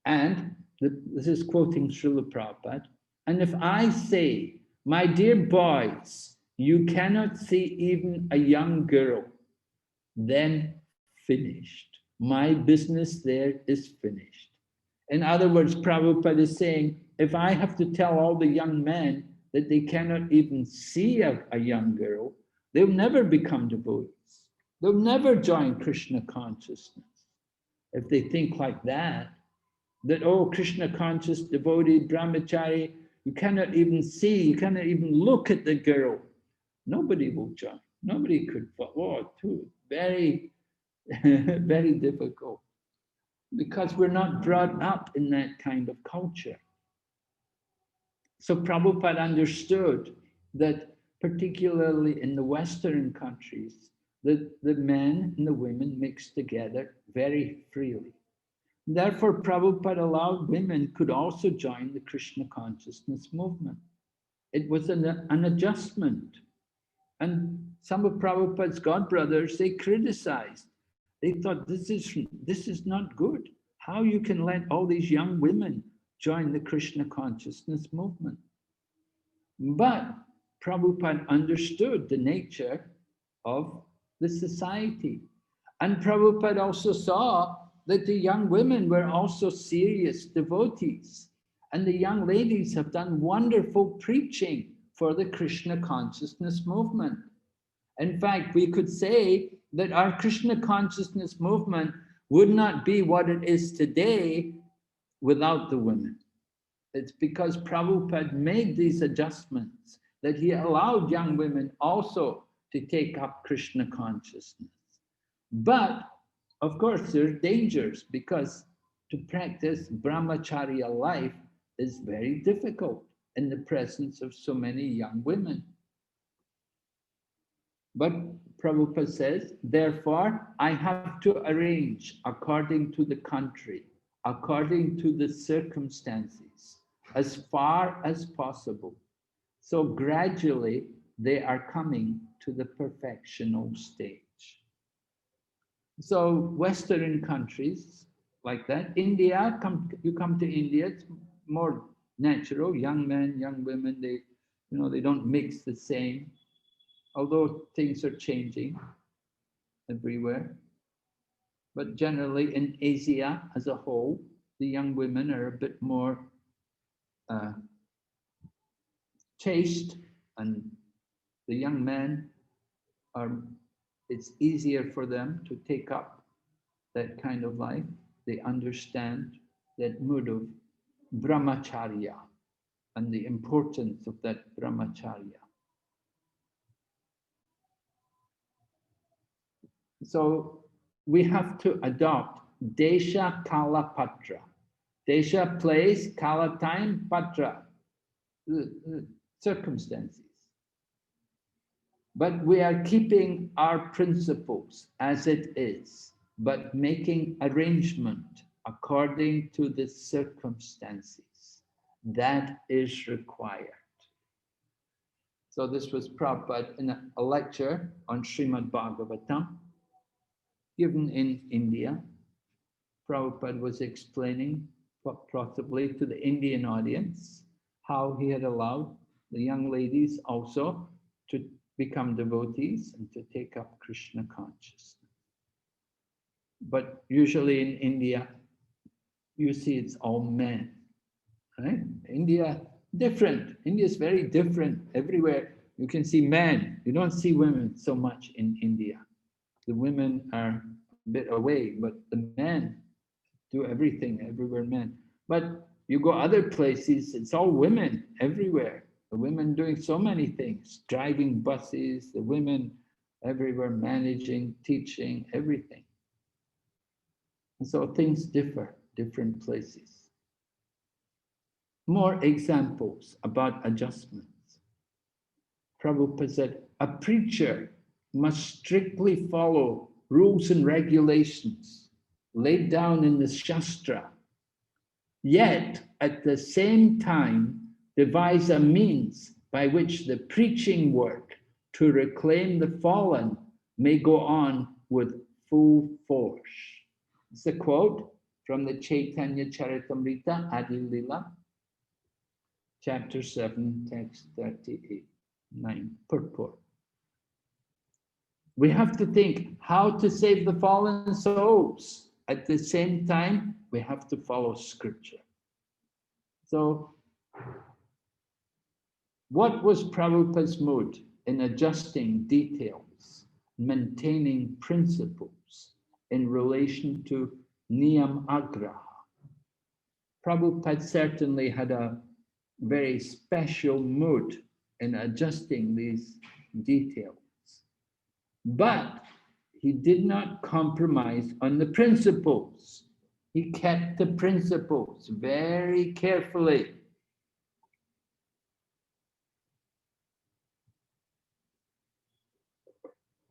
And this is quoting Srila Prabhupada. And if I say, my dear boys, you cannot see even a young girl, then finished. My business there is finished. In other words, Prabhupada is saying, if I have to tell all the young men that they cannot even see a young girl, they'll never become devotees. They'll never join Krishna consciousness. If they think like that, oh, Krishna conscious devotee, brahmachari, you cannot even see, you cannot even look at the girl. Nobody will join. Nobody could follow. Too very, very difficult. Because we're not brought up in that kind of culture. So Prabhupada understood that particularly in the Western countries, the men and the women mix together very freely. Therefore, Prabhupada allowed women could also join the Krishna consciousness movement. It was an adjustment. And some of Prabhupada's godbrothers, they criticized. They thought, this is not good. How you can let all these young women join the Krishna consciousness movement. But Prabhupada understood the nature of the society. And Prabhupada also saw that the young women were also serious devotees. And the young ladies have done wonderful preaching for the Krishna consciousness movement. In fact, we could say that our Krishna consciousness movement would not be what it is today without the women. It's because Prabhupada made these adjustments that he allowed young women also to take up Krishna consciousness. But of course, there are dangers because to practice brahmacharya life is very difficult in the presence of so many young women. But Prabhupada says, therefore, I have to arrange according to the country, according to the circumstances, as far as possible. So gradually, they are coming to the perfectional stage. So Western countries like that, India, you come to India, it's more natural. Young men, young women, they don't mix the same. Although things are changing everywhere. But generally in Asia as a whole, the young women are a bit more chaste, and the young men it's easier for them to take up that kind of life. They understand that mood of brahmacharya and the importance of that brahmacharya. So we have to adopt desha kala patra. Desha, place, kala, time, patra, circumstances. But we are keeping our principles as it is, but making arrangement according to the circumstances. That is required. So this was Prabhupada in a lecture on Srimad Bhagavatam, given in India. Prabhupada was explaining possibly to the Indian audience how he had allowed the young ladies also to become devotees and to take up Krishna consciousness. But usually in India, you see it's all men, right? India, different. India is very different everywhere. You can see men. You don't see women so much in India. The women are a bit away, but the men do everything, everywhere men. But you go other places, it's all women everywhere. The women doing so many things, driving buses, the women everywhere, managing, teaching, everything. And so things differ, different places. More examples about adjustments. Prabhupada said, a preacher must strictly follow rules and regulations laid down in the Shastra, yet at the same time devise a means by which the preaching work to reclaim the fallen may go on with full force. It's a quote from the Chaitanya Charitamrita Adi Lila, chapter 7, text 38, 9, purport. We have to think how to save the fallen souls. At the same time, we have to follow scripture. So, what was Prabhupada's mood in adjusting details, maintaining principles in relation to Niyam Agraha? Prabhupada certainly had a very special mood in adjusting these details. But he did not compromise on the principles. He kept the principles very carefully.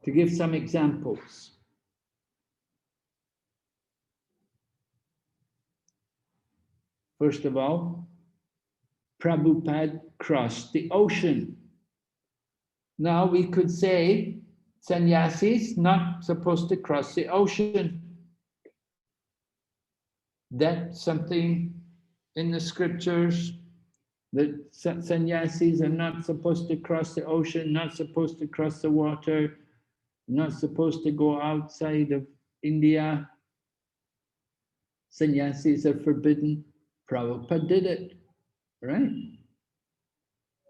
To give some examples. First of all, Prabhupada crossed the ocean. Now we could say sannyasis not supposed to cross the ocean. That's something in the scriptures that sannyasis are not supposed to cross the ocean, not supposed to cross the water, not supposed to go outside of India. Sannyasis are forbidden. Prabhupada did it, right?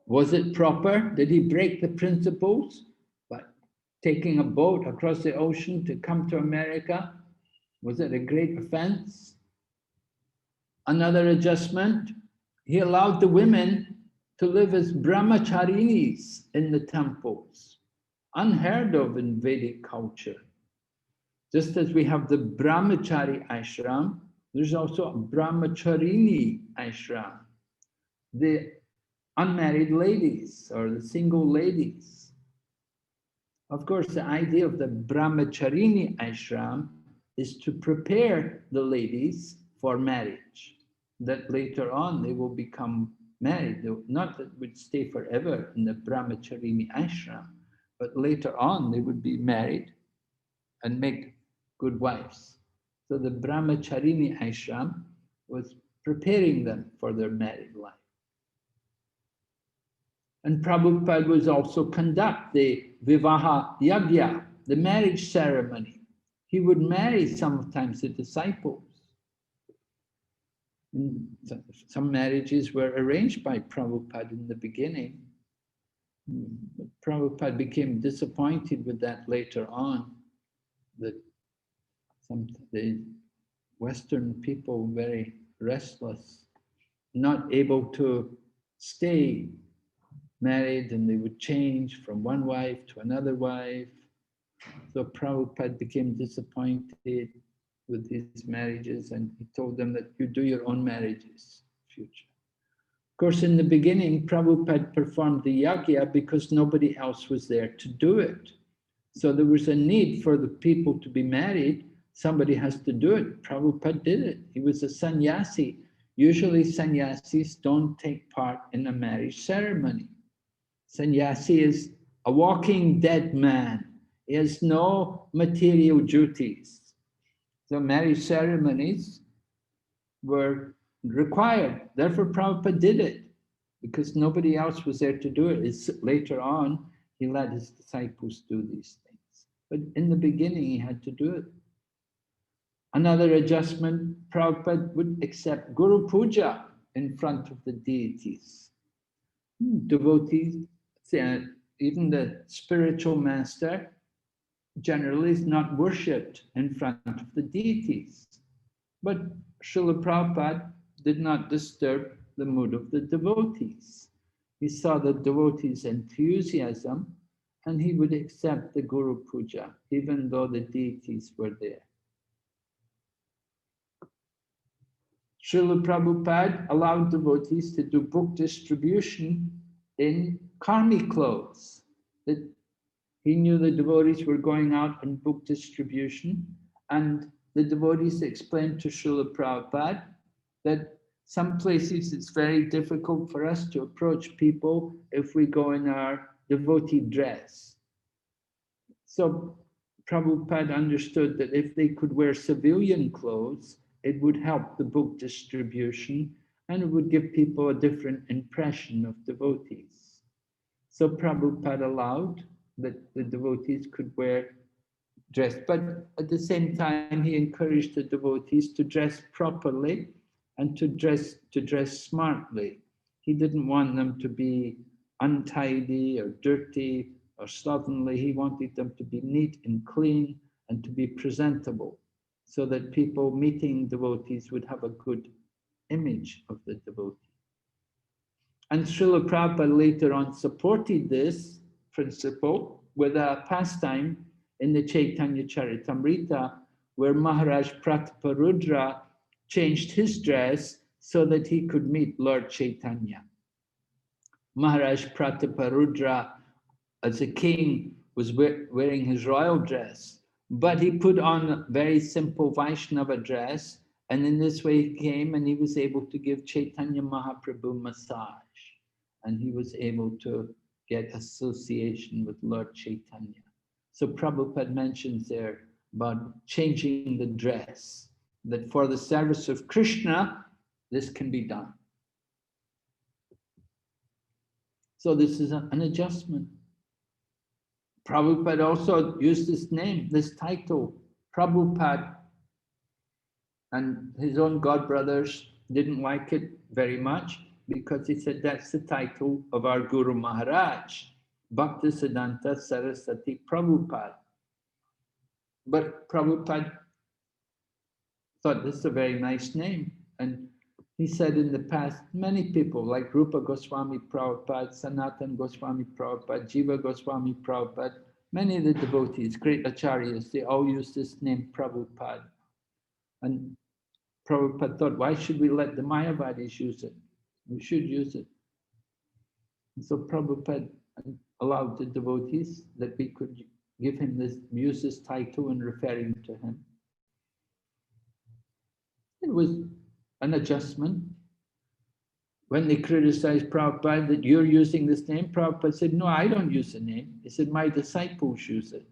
Was it proper? Did he break the principles? Taking a boat across the ocean to come to America, was it a great offense? Another adjustment, he allowed the women to live as brahmacharinis in the temples, unheard of in Vedic culture. Just as we have the brahmachari ashram, there's also a brahmacharini ashram, the unmarried ladies or the single ladies. Of course, the idea of the brahmacharini ashram is to prepare the ladies for marriage, that later on they will become married. Not that would stay forever in the brahmacharini ashram, but later on they would be married and make good wives. So the brahmacharini ashram was preparing them for their married life. And Prabhupada was also conduct the Vivaha Yagya, the marriage ceremony. He would marry sometimes the disciples. Some marriages were arranged by Prabhupada in the beginning. But Prabhupada became disappointed with that later on, that the Western people were very restless, not able to stay married, and they would change from one wife to another wife. So Prabhupada became disappointed with these marriages, and he told them that you do your own marriages in future. Of course, in the beginning, Prabhupada performed the yagya because nobody else was there to do it. So there was a need for the people to be married. Somebody has to do it. Prabhupada did it. He was a sannyasi. Usually sannyasis don't take part in a marriage ceremony. Sannyasi is a walking dead man. He has no material duties. So marriage ceremonies were required. Therefore, Prabhupada did it because nobody else was there to do it. It's later on, he let his disciples do these things. But in the beginning, he had to do it. Another adjustment, Prabhupada would accept Guru Puja in front of the deities. Devotees, even the spiritual master generally is not worshipped in front of the deities. But Srila Prabhupada did not disturb the mood of the devotees. He saw the devotees' enthusiasm and he would accept the Guru Puja, even though the deities were there. Srila Prabhupada allowed devotees to do book distribution in karmi clothes. That he knew the devotees were going out in book distribution, and the devotees explained to Srila Prabhupada that some places it's very difficult for us to approach people if we go in our devotee dress. So Prabhupada understood that if they could wear civilian clothes, it would help the book distribution and it would give people a different impression of devotees. So Prabhupada allowed that the devotees could wear dress, but at the same time he encouraged the devotees to dress properly and to dress smartly. He didn't want them to be untidy or dirty or slovenly. He wanted them to be neat and clean and to be presentable, so that people meeting devotees would have a good image of the devotee. And Srila Prabhupada later on supported this principle with a pastime in the Chaitanya Charitamrita, where Maharaj Prataparudra changed his dress so that he could meet Lord Chaitanya. Maharaj Prataparudra, as a king, was wearing his royal dress, but he put on a very simple Vaishnava dress, and in this way he came and he was able to give Chaitanya Mahaprabhu massage, and he was able to get association with Lord Chaitanya. So Prabhupada mentions there about changing the dress, that for the service of Krishna, this can be done. So this is an adjustment. Prabhupada also used this name, this title, Prabhupada, and his own godbrothers didn't like it very much because he said that's the title of our Guru Maharaj, Bhaktisiddhanta Saraswati Prabhupada. But Prabhupada thought this is a very nice name, and he said in the past, many people like Rupa Goswami Prabhupada, Sanatan Goswami Prabhupada, Jiva Goswami Prabhupada, many of the devotees, great acharyas, they all use this name Prabhupada. And Prabhupada thought, why should we let the Mayavadis use it? We should use it. And so Prabhupada allowed the devotees that we could give him this, use this title and referring to him. It was an adjustment. When they criticized Prabhupada that you're using this name, Prabhupada said, no, I don't use the name. He said, my disciples use it.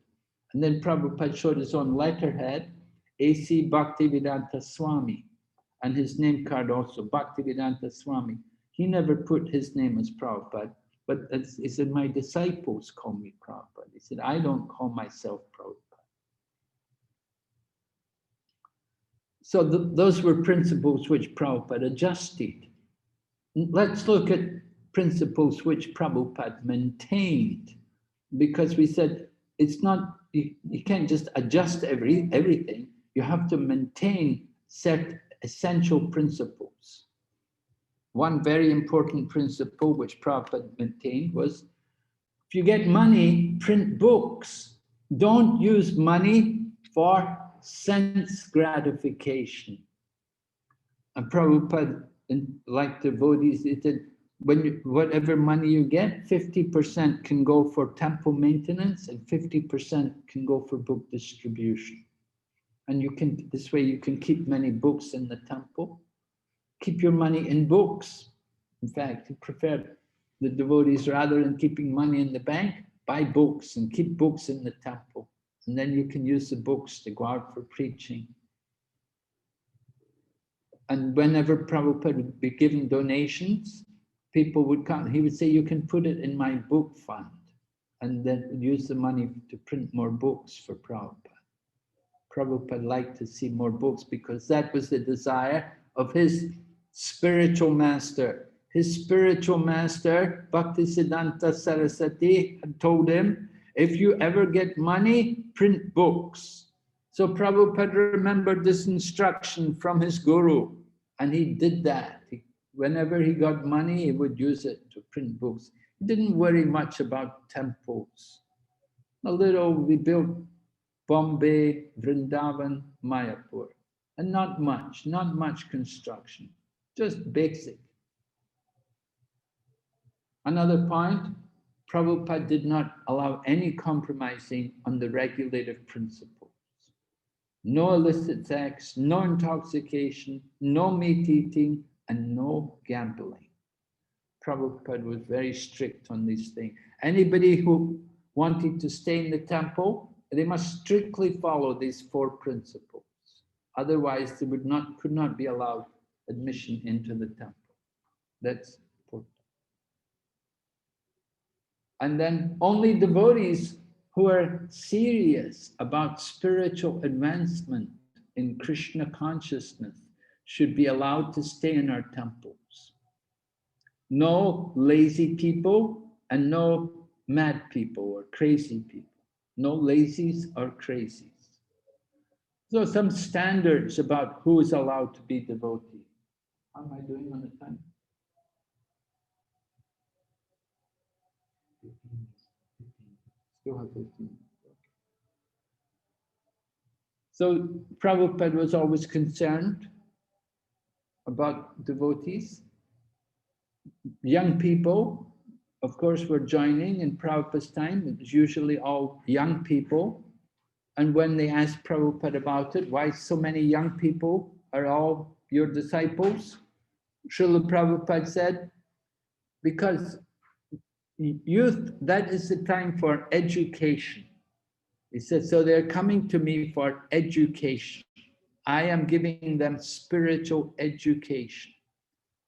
And then Prabhupada showed his own letterhead, A.C. Bhaktivedanta Swami, and his name card also, Bhaktivedanta Swami. He never put his name as Prabhupada, but he said, my disciples call me Prabhupada. He said, I don't call myself Prabhupada. So those were principles which Prabhupada adjusted. Let's look at principles which Prabhupada maintained, because we said it's not, you can't just adjust everything. You have to maintain certain essential principles. One very important principle which Prabhupada maintained was, if you get money, print books. Don't use money for sense gratification. And Prabhupada, like devotees, he said, whatever money you get, 50% can go for temple maintenance and 50% can go for book distribution. And you can, this way you can keep many books in the temple. Keep your money in books. In fact, he preferred the devotees, rather than keeping money in the bank, buy books and keep books in the temple. And then you can use the books to go out for preaching. And whenever Prabhupada would be giving donations, people would come, he would say, you can put it in my book fund, and then use the money to print more books for Prabhupada. Prabhupada liked to see more books because that was the desire of his spiritual master. his spiritual master, Bhaktisiddhanta Saraswati, had told him, if you ever get money, print books. So Prabhupada remembered this instruction from his guru, and he did that. Whenever he got money, he would use it to print books. He didn't worry much about temples. A little, we built Bombay, Vrindavan, Mayapur, and not much construction, just basic. Another point, Prabhupada did not allow any compromising on the regulative principles. No illicit sex, no intoxication, no meat eating, and no gambling. Prabhupada was very strict on these things. Anybody who wanted to stay in the temple, they must strictly follow these 4 principles. Otherwise, they could not be allowed admission into the temple. That's important. And then only devotees who are serious about spiritual advancement in Krishna consciousness should be allowed to stay in our temples. No lazy people and no mad people or crazy people. No lazies or crazies. So some standards about who is allowed to be devotee. How am I doing on the time? 15. Still have 15. So Prabhupada was always concerned about devotees. Young people, of course, were joining in Prabhupada's time. It was usually all young people. And when they asked Prabhupada about it, why so many young people are all your disciples? Srila Prabhupada said, because youth, that is the time for education. He said, so they're coming to me for education. I am giving them spiritual education.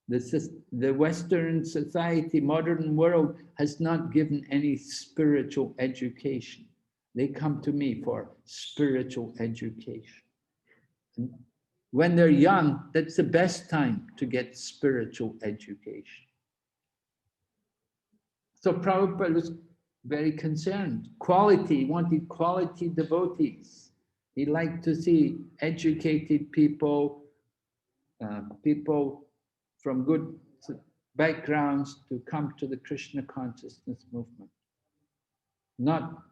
The Western society, modern world, has not given any spiritual education. They come to me for spiritual education. And when they're young, that's the best time to get spiritual education. So Prabhupada was very concerned. Quality, he wanted quality devotees. He liked to see educated people, people from good backgrounds to come to the Krishna consciousness movement. Not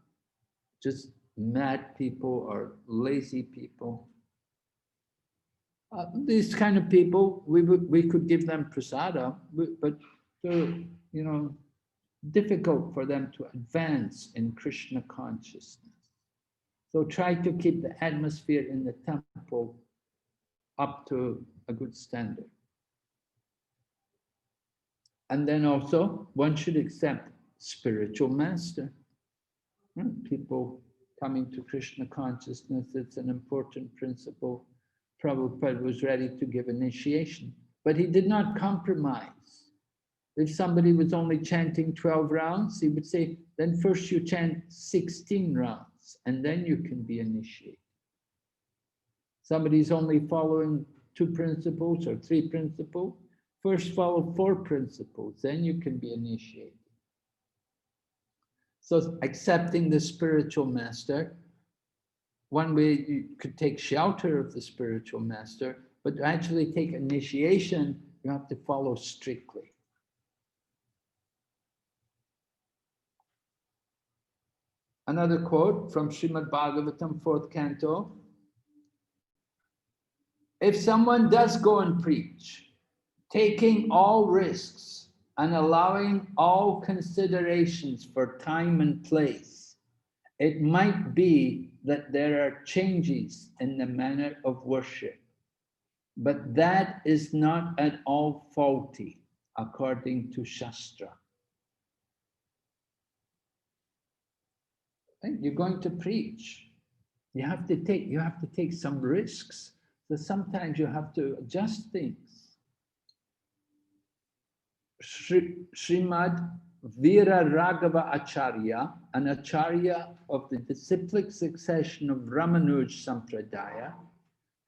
just mad people or lazy people. These kind of people, we could give them prasada, but they're, difficult for them to advance in Krishna consciousness. So try to keep the atmosphere in the temple up to a good standard. And then also, one should accept spiritual master. People coming to Krishna consciousness, it's an important principle. Prabhupada was ready to give initiation, but he did not compromise. If somebody was only chanting 12 rounds, he would say, then first you chant 16 rounds, and then you can be initiated. Somebody's only following 2 principles or 3 principles, first follow 4 principles, then you can be initiated. So accepting the spiritual master, one way you could take shelter of the spiritual master, but to actually take initiation, you have to follow strictly. Another quote from Srimad Bhagavatam, 4th canto. If someone does go and preach, taking all risks and allowing all considerations for time and place, it might be that there are changes in the manner of worship, but that is not at all faulty according to Shastra. You're going to preach. You have to take some risks. So sometimes you have to adjust things. Srimad Veera Raghava Acharya, an Acharya of the disciplic succession of Ramanuj Sampradaya,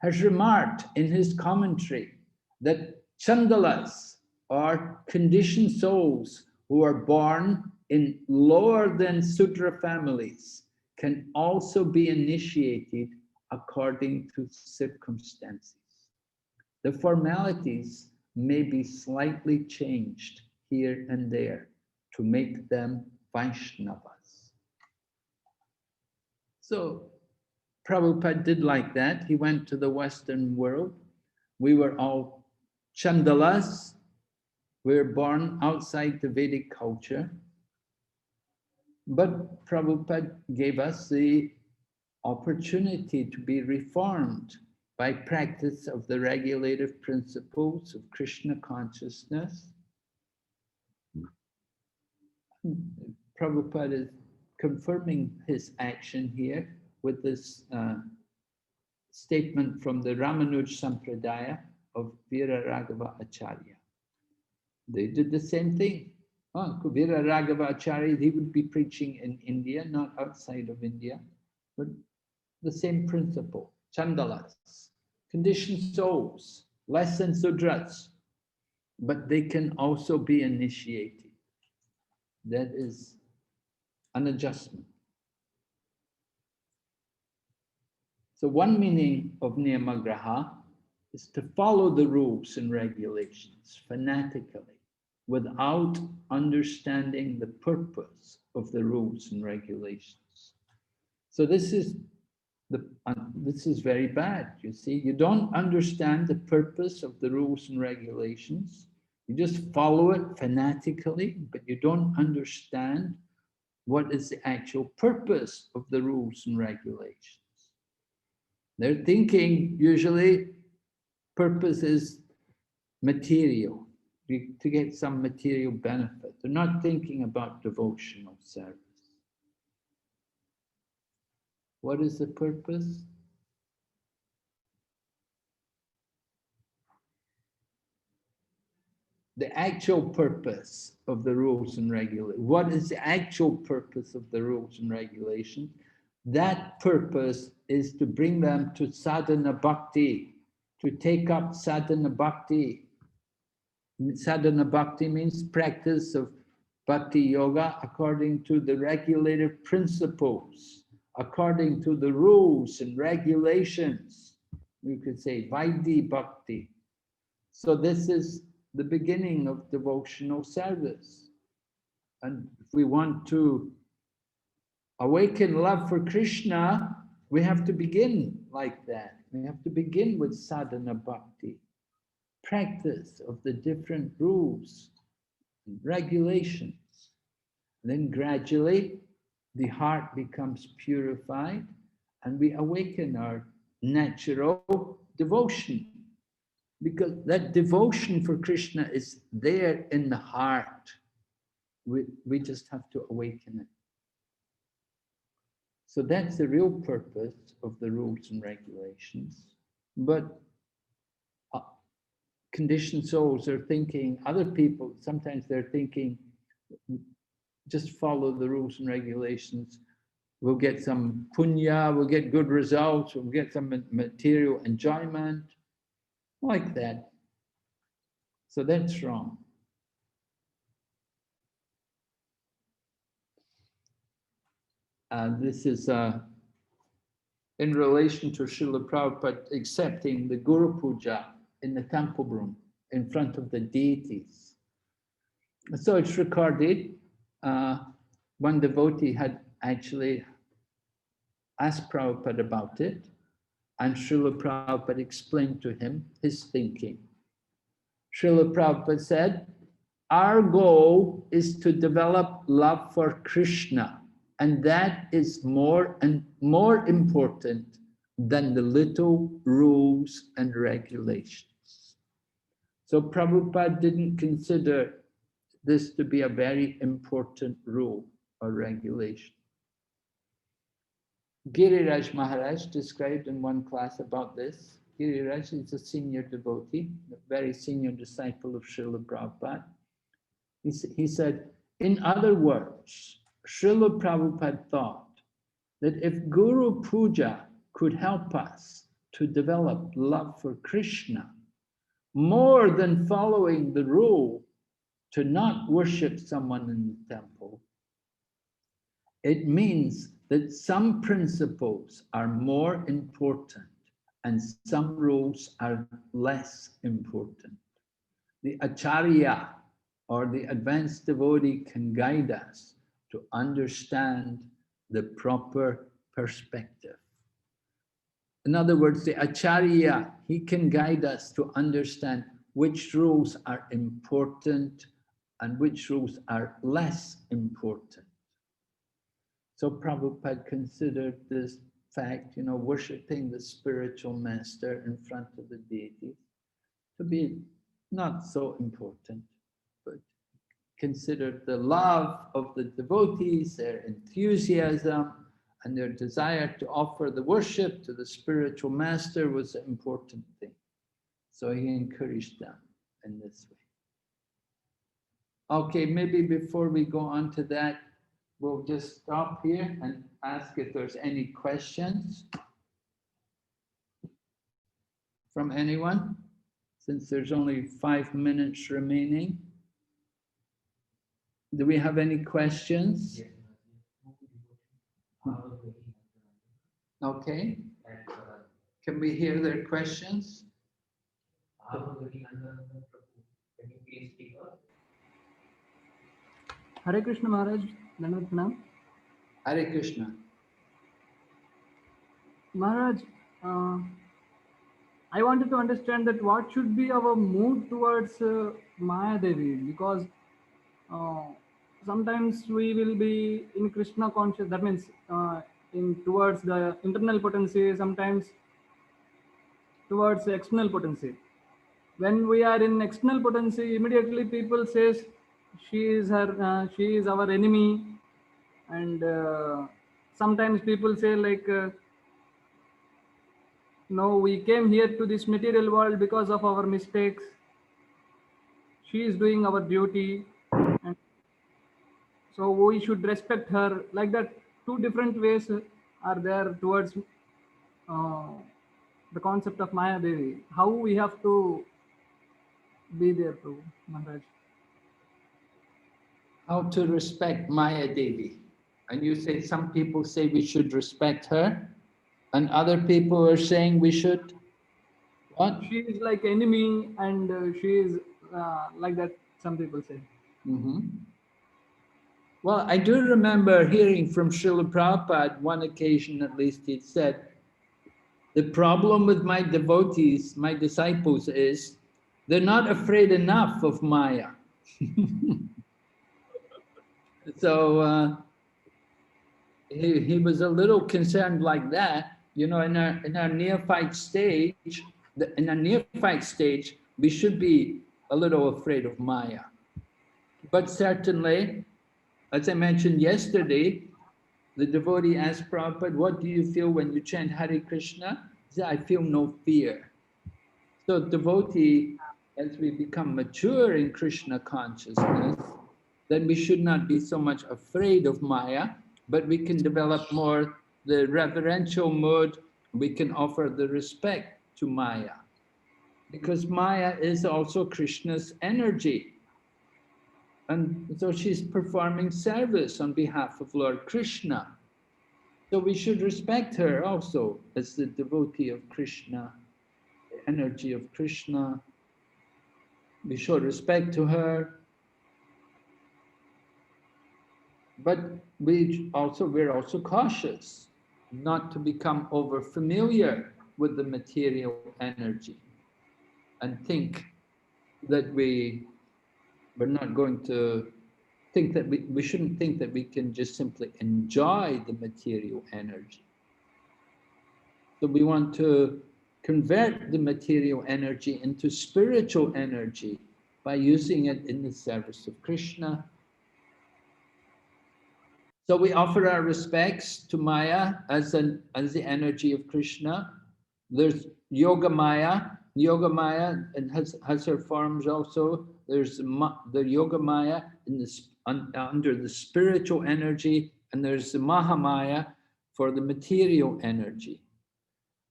has remarked in his commentary that Chandalas or conditioned souls who are born in lower than Sudra families can also be initiated according to circumstances. The formalities may be slightly changed here and there to make them Vaishnavas. So Prabhupada did like that. He went to the Western world. We were all Chandalas. We were born outside the Vedic culture. But Prabhupada gave us the opportunity to be reformed by practice of the regulative principles of Krishna consciousness. Prabhupada is confirming his action here with this statement from the Ramanuj Sampradaya of Veera Raghava Acharya. They did the same thing. Veera Raghava Acharya, he would be preaching in India, not outside of India, but the same principle. Chandalas, conditioned souls, less than Sudras, but they can also be initiated. That is an adjustment. So one meaning of Niyamagraha is to follow the rules and regulations fanatically without understanding the purpose of the rules and regulations. So this is very bad, you see. You don't understand the purpose of the rules and regulations. You just follow it fanatically, but you don't understand what is the actual purpose of the rules and regulations. They're thinking usually purpose is material, to get some material benefit. They're not thinking about devotional service. What is the purpose? The actual purpose of the rules and regulations. What is the actual purpose of the rules and regulations? That purpose is to bring them to sadhana bhakti, to take up sadhana bhakti. Sadhana bhakti means practice of bhakti yoga according to the regulative principles, according to the rules and regulations. You could say Vaidhi bhakti. So this is the beginning of devotional service. And if we want to awaken love for Krishna, we have to begin like that. We have to begin with sadhana bhakti, practice of the different rules and regulations. And then gradually the heart becomes purified and we awaken our natural devotion. Because that devotion for Krishna is there in the heart. We just have to awaken it. So that's the real purpose of the rules and regulations. But conditioned souls are thinking, other people, sometimes they're thinking, just follow the rules and regulations. We'll get some punya, we'll get good results, we'll get some material enjoyment, like that. So that's wrong. This is in relation to Srila Prabhupada accepting the Guru Puja in the temple room in front of the deities. So it's recorded. One devotee had actually asked Prabhupada about it, and Srila Prabhupada explained to him his thinking. Srila Prabhupada said, our goal is to develop love for Krishna, and that is more important than the little rules and regulations. So Prabhupada didn't consider this to be a very important rule or regulation. Giriraj Maharaj described in one class about this. Giriraj is a senior devotee, a very senior disciple of Srila Prabhupada. He said, in other words, Srila Prabhupada thought that if Guru Puja could help us to develop love for Krishna, more than following the rule to not worship someone in the temple, it means that some principles are more important and some rules are less important. The acharya or the advanced devotee can guide us to understand the proper perspective. In other words, the acharya, he can guide us to understand which rules are important and which rules are less important. So Prabhupada considered this fact, worshipping the spiritual master in front of the deities to be not so important, but considered the love of the devotees, their enthusiasm, and their desire to offer the worship to the spiritual master was an important thing. So he encouraged them in this way. Okay, maybe before we go on to that, we'll just stop here and ask if there's any questions from anyone, since there's only 5 minutes remaining. Do we have any questions? Okay. Can we hear their questions? Hare Krishna Maharaj, Dandavat Pranam. Hare Krishna. Maharaj, I wanted to understand that what should be our mood towards Maya Devi, because sometimes we will be in Krishna conscious, that means towards the internal potency, sometimes towards the external potency. When we are in external potency, immediately people says she is our enemy, and sometimes people say like, no, we came here to this material world because of our mistakes. She is doing our duty, and so we should respect her. Like that, two different ways are there towards the concept of Maya Devi. How we have to be there too, Maharaj. How to respect Maya Devi. And you say some people say we should respect her, and other people are saying we should what? She is like enemy, and she is like that, some people say. Mm-hmm. Well, I do remember hearing from Srila Prabhupada, one occasion at least, he said, the problem with my devotees, my disciples, is they're not afraid enough of Maya. So he was a little concerned like that. In our neophyte stage, we should be a little afraid of Maya. But certainly, as I mentioned yesterday, the devotee asked Prabhupada, what do you feel when you chant Hare Krishna? He said, I feel no fear. So devotee, as we become mature in Krishna consciousness, then we should not be so much afraid of Maya, but we can develop more the reverential mood. We can offer the respect to Maya, because Maya is also Krishna's energy. And so she's performing service on behalf of Lord Krishna. So we should respect her also as the devotee of Krishna, the energy of Krishna. We show respect to her. But we're also cautious not to become over familiar with the material energy and think that we're not going to think that we shouldn't think that we can just simply enjoy the material energy. So we want to convert the material energy into spiritual energy by using it in the service of Krishna. So we offer our respects to Maya as the energy of Krishna. There's Yoga Maya. Yoga Maya has her forms also. There's the Yoga Maya under the spiritual energy, and there's the Mahamaya for the material energy.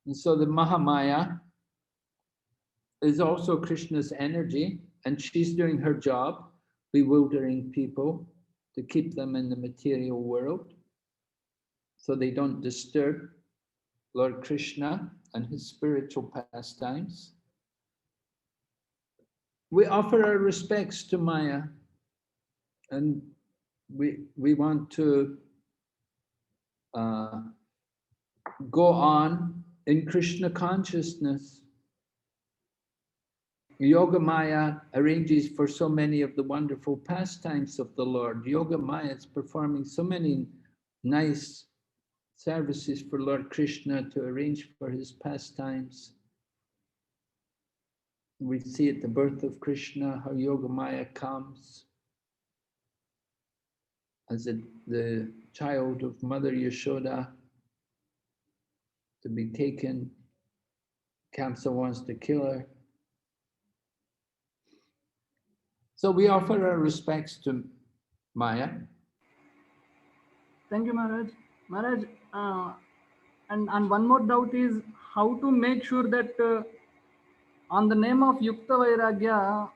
And so the Mahamaya is also Krishna's energy, and she's doing her job, bewildering people to keep them in the material world so they don't disturb Lord Krishna and his spiritual pastimes. We offer our respects to Maya, and we want to go on in Krishna consciousness. Yoga Maya arranges for so many of the wonderful pastimes of the Lord. Yoga Maya is performing so many nice services for Lord Krishna to arrange for his pastimes. We see at the birth of Krishna how Yoga Maya comes as the child of Mother Yashoda to be taken. Kamsa wants to kill her. So we offer our respects to Maya. Thank you, Maharaj. Maharaj, and one more doubt is how to make sure that on the name of Yukta Vairagya,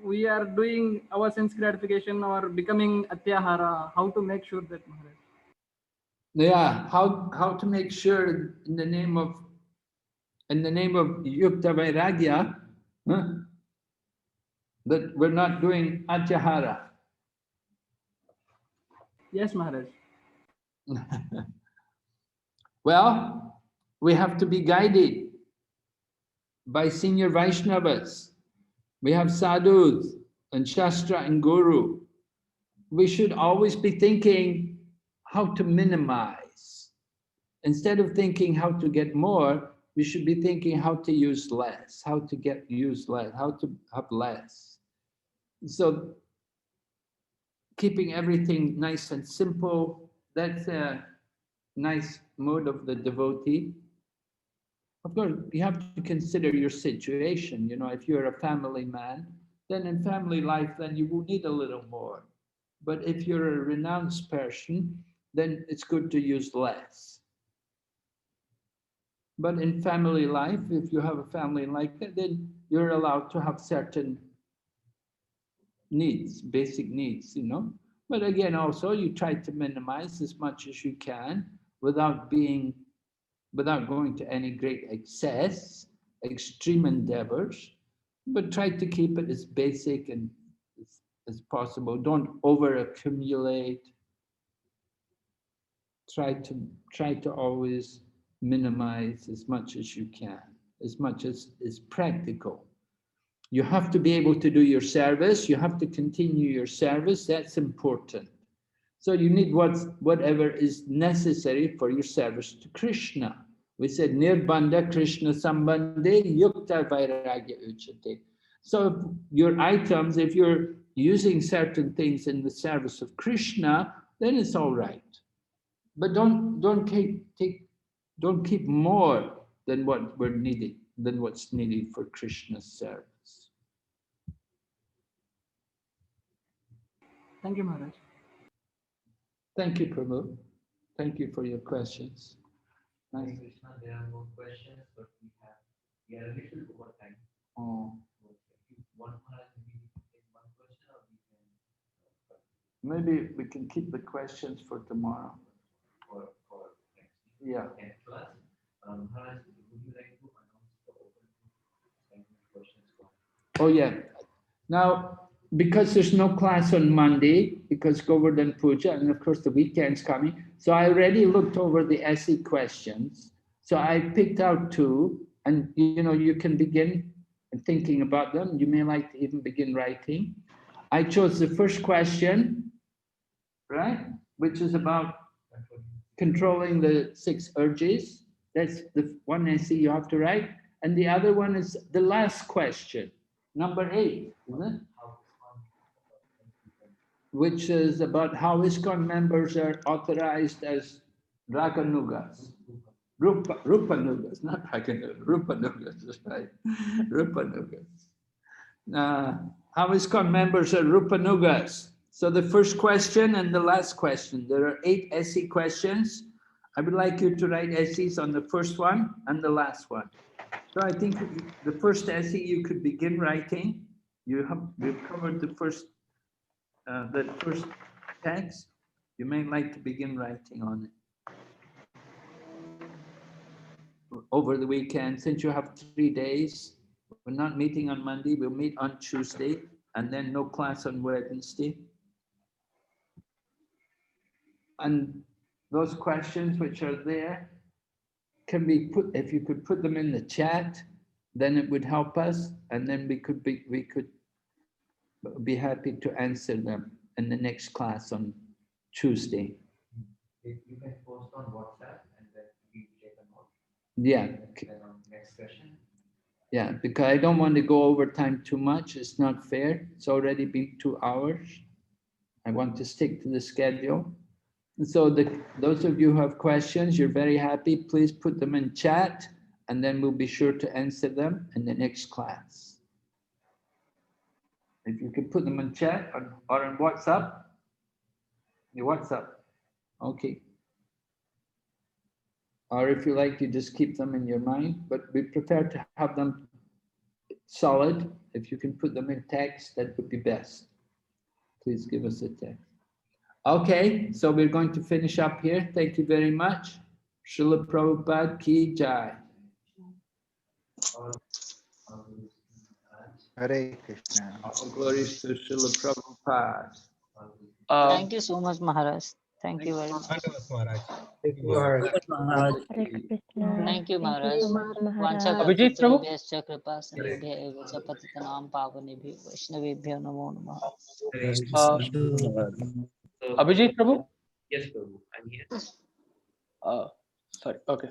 we are doing our sense gratification or becoming Atyahara. How to make sure that, Maharaj? Yeah, how to make sure in the name of Yukta Vairagya, that we're not doing Atyahara. Yes, Maharaj. Well, we have to be guided by senior Vaishnavas. We have sadhus and Shastra and Guru. We should always be thinking how to minimize. Instead of thinking how to get more, we should be thinking how to use less, how to use less, how to have less. So keeping everything nice and simple, that's a nice mode of the devotee. Of course, you have to consider your situation. You know, if you're a family man, then in family life, then you will need a little more. But if you're a renounced person, then it's good to use less. But in family life, if you have a family like that, then you're allowed to have certain needs, basic needs, you know. But again, also you try to minimize as much as you can without going to any great excess, extreme endeavors, but try to keep it as basic and as possible. Don't over accumulate. Try to always minimize as much as you can, as much as is practical. You have to be able to do your service. You have to continue your service. That's important. So you need whatever is necessary for your service to Krishna. We said, Nirbandha Krishna Sambandhe Yukta Vairagya Uchate. So your items, if you're using certain things in the service of Krishna, then it's all right. But don't keep more than what we're needing, than what's needed for Krishna's service. Thank you, Maharaj. Thank you, Prabhu. Thank you for your questions. Nice. Krishna, there are more questions, but we are a little over time. Oh. If you want, Maharaj, maybe we can take one question, or we can. Maybe we can keep the questions for tomorrow. For next week. Yeah. And plus, Maharaj, would you like to announce the open questions? Oh yeah. Now, because there's no class on Monday, because Govardhan Puja, and of course the weekend's coming, so I already looked over the essay questions. So I picked out two, and you know, you can begin thinking about them. You may like to even begin writing. I chose the first question, right, which is about controlling the 6 urges. That's the one essay you have to write. And the other one is the last question, number 8, isn't it? Which is about how ISKCON members are authorized as Raganugas. Rupanugas, not Raganugas, Rupanugas, that's right. Rupanugas. How ISKCON members are Rupanugas. So the first question and the last question, there are 8 essay questions. I would like you to write essays on the first one and the last one. So I think the first essay you could begin writing. We've covered the first text. You may like to begin writing on it over the weekend. Since you have 3 days, we're not meeting on Monday. We'll meet on Tuesday, and then no class on Wednesday. And those questions which are there can be put, if you could put them in the chat, then it would help us, and then we could be happy to answer them in the next class on Tuesday. You can post on WhatsApp and then we take a note. Yeah. Then on next session. Yeah, because I don't want to go over time too much. It's not fair. It's already been 2 hours. I want to stick to the schedule. So those of you who have questions, you're very happy, please put them in chat, and then we'll be sure to answer them in the next class. If you could put them in chat or on WhatsApp. Your WhatsApp. Okay. Or if you like, you just keep them in your mind, but we prefer to have them solid. If you can put them in text, that would be best. Please give us a text. Okay, so we're going to finish up here. Thank you very much. Srila Prabhupada Ki Jai. Hare Krishna. All glories to Srila Prabhupada. Thank you so much, Maharaj. Thank you very much. Thank you, Maharaj. Abhijit Prabhu? Vanchakalpatarubyascha kripa sindhubhya eva cha patitanam pavanebhyo vaishnavebhyo namo namah. Abhijit Prabhu? Yes, Prabhu, I'm here. Sorry, okay.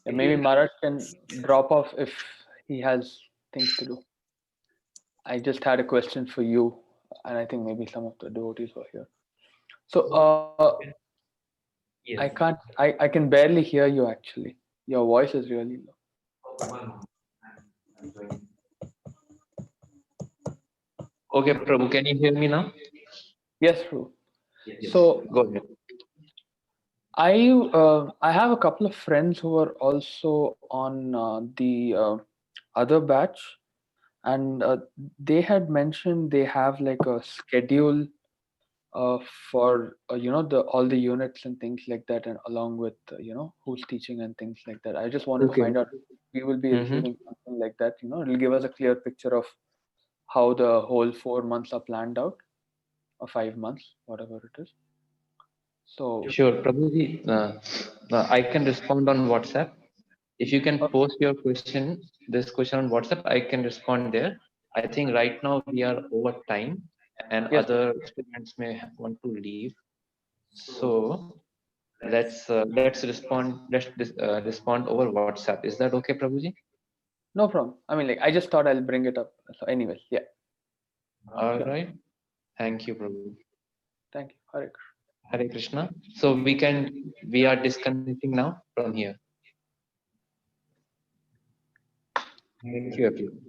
Yeah, maybe Maharaj can drop off if he has things to do. I just had a question for you, and I think maybe some of the devotees were here. So Yes. I can barely hear you actually. Your voice is really low. Okay, Prabhu, can you hear me now? Yes, Prabhu. Yes. So Go ahead. I have a couple of friends who are also on the other batch, and they had mentioned they have like a schedule for all the units and things like that, and along with who's teaching and things like that. I just wanted to find out if we will be receiving something like that. It'll give us a clear picture of how the whole 4 months are planned out, or 5 months, whatever it is. So Sure, Prabhuji, I can respond on WhatsApp. If you can post your question, this question on WhatsApp, I can respond there. I think right now we are over time, and Yes. other students may want to leave. So let's respond. Let's respond over WhatsApp. Is that okay, Prabhuji? no problem. I mean, like I just thought I'll bring it up. So, anyways, yeah. All right. Thank you, Prabhu. Thank you. Hare Krishna. Hare Krishna. So we are disconnecting now from here. Thank you, everyone.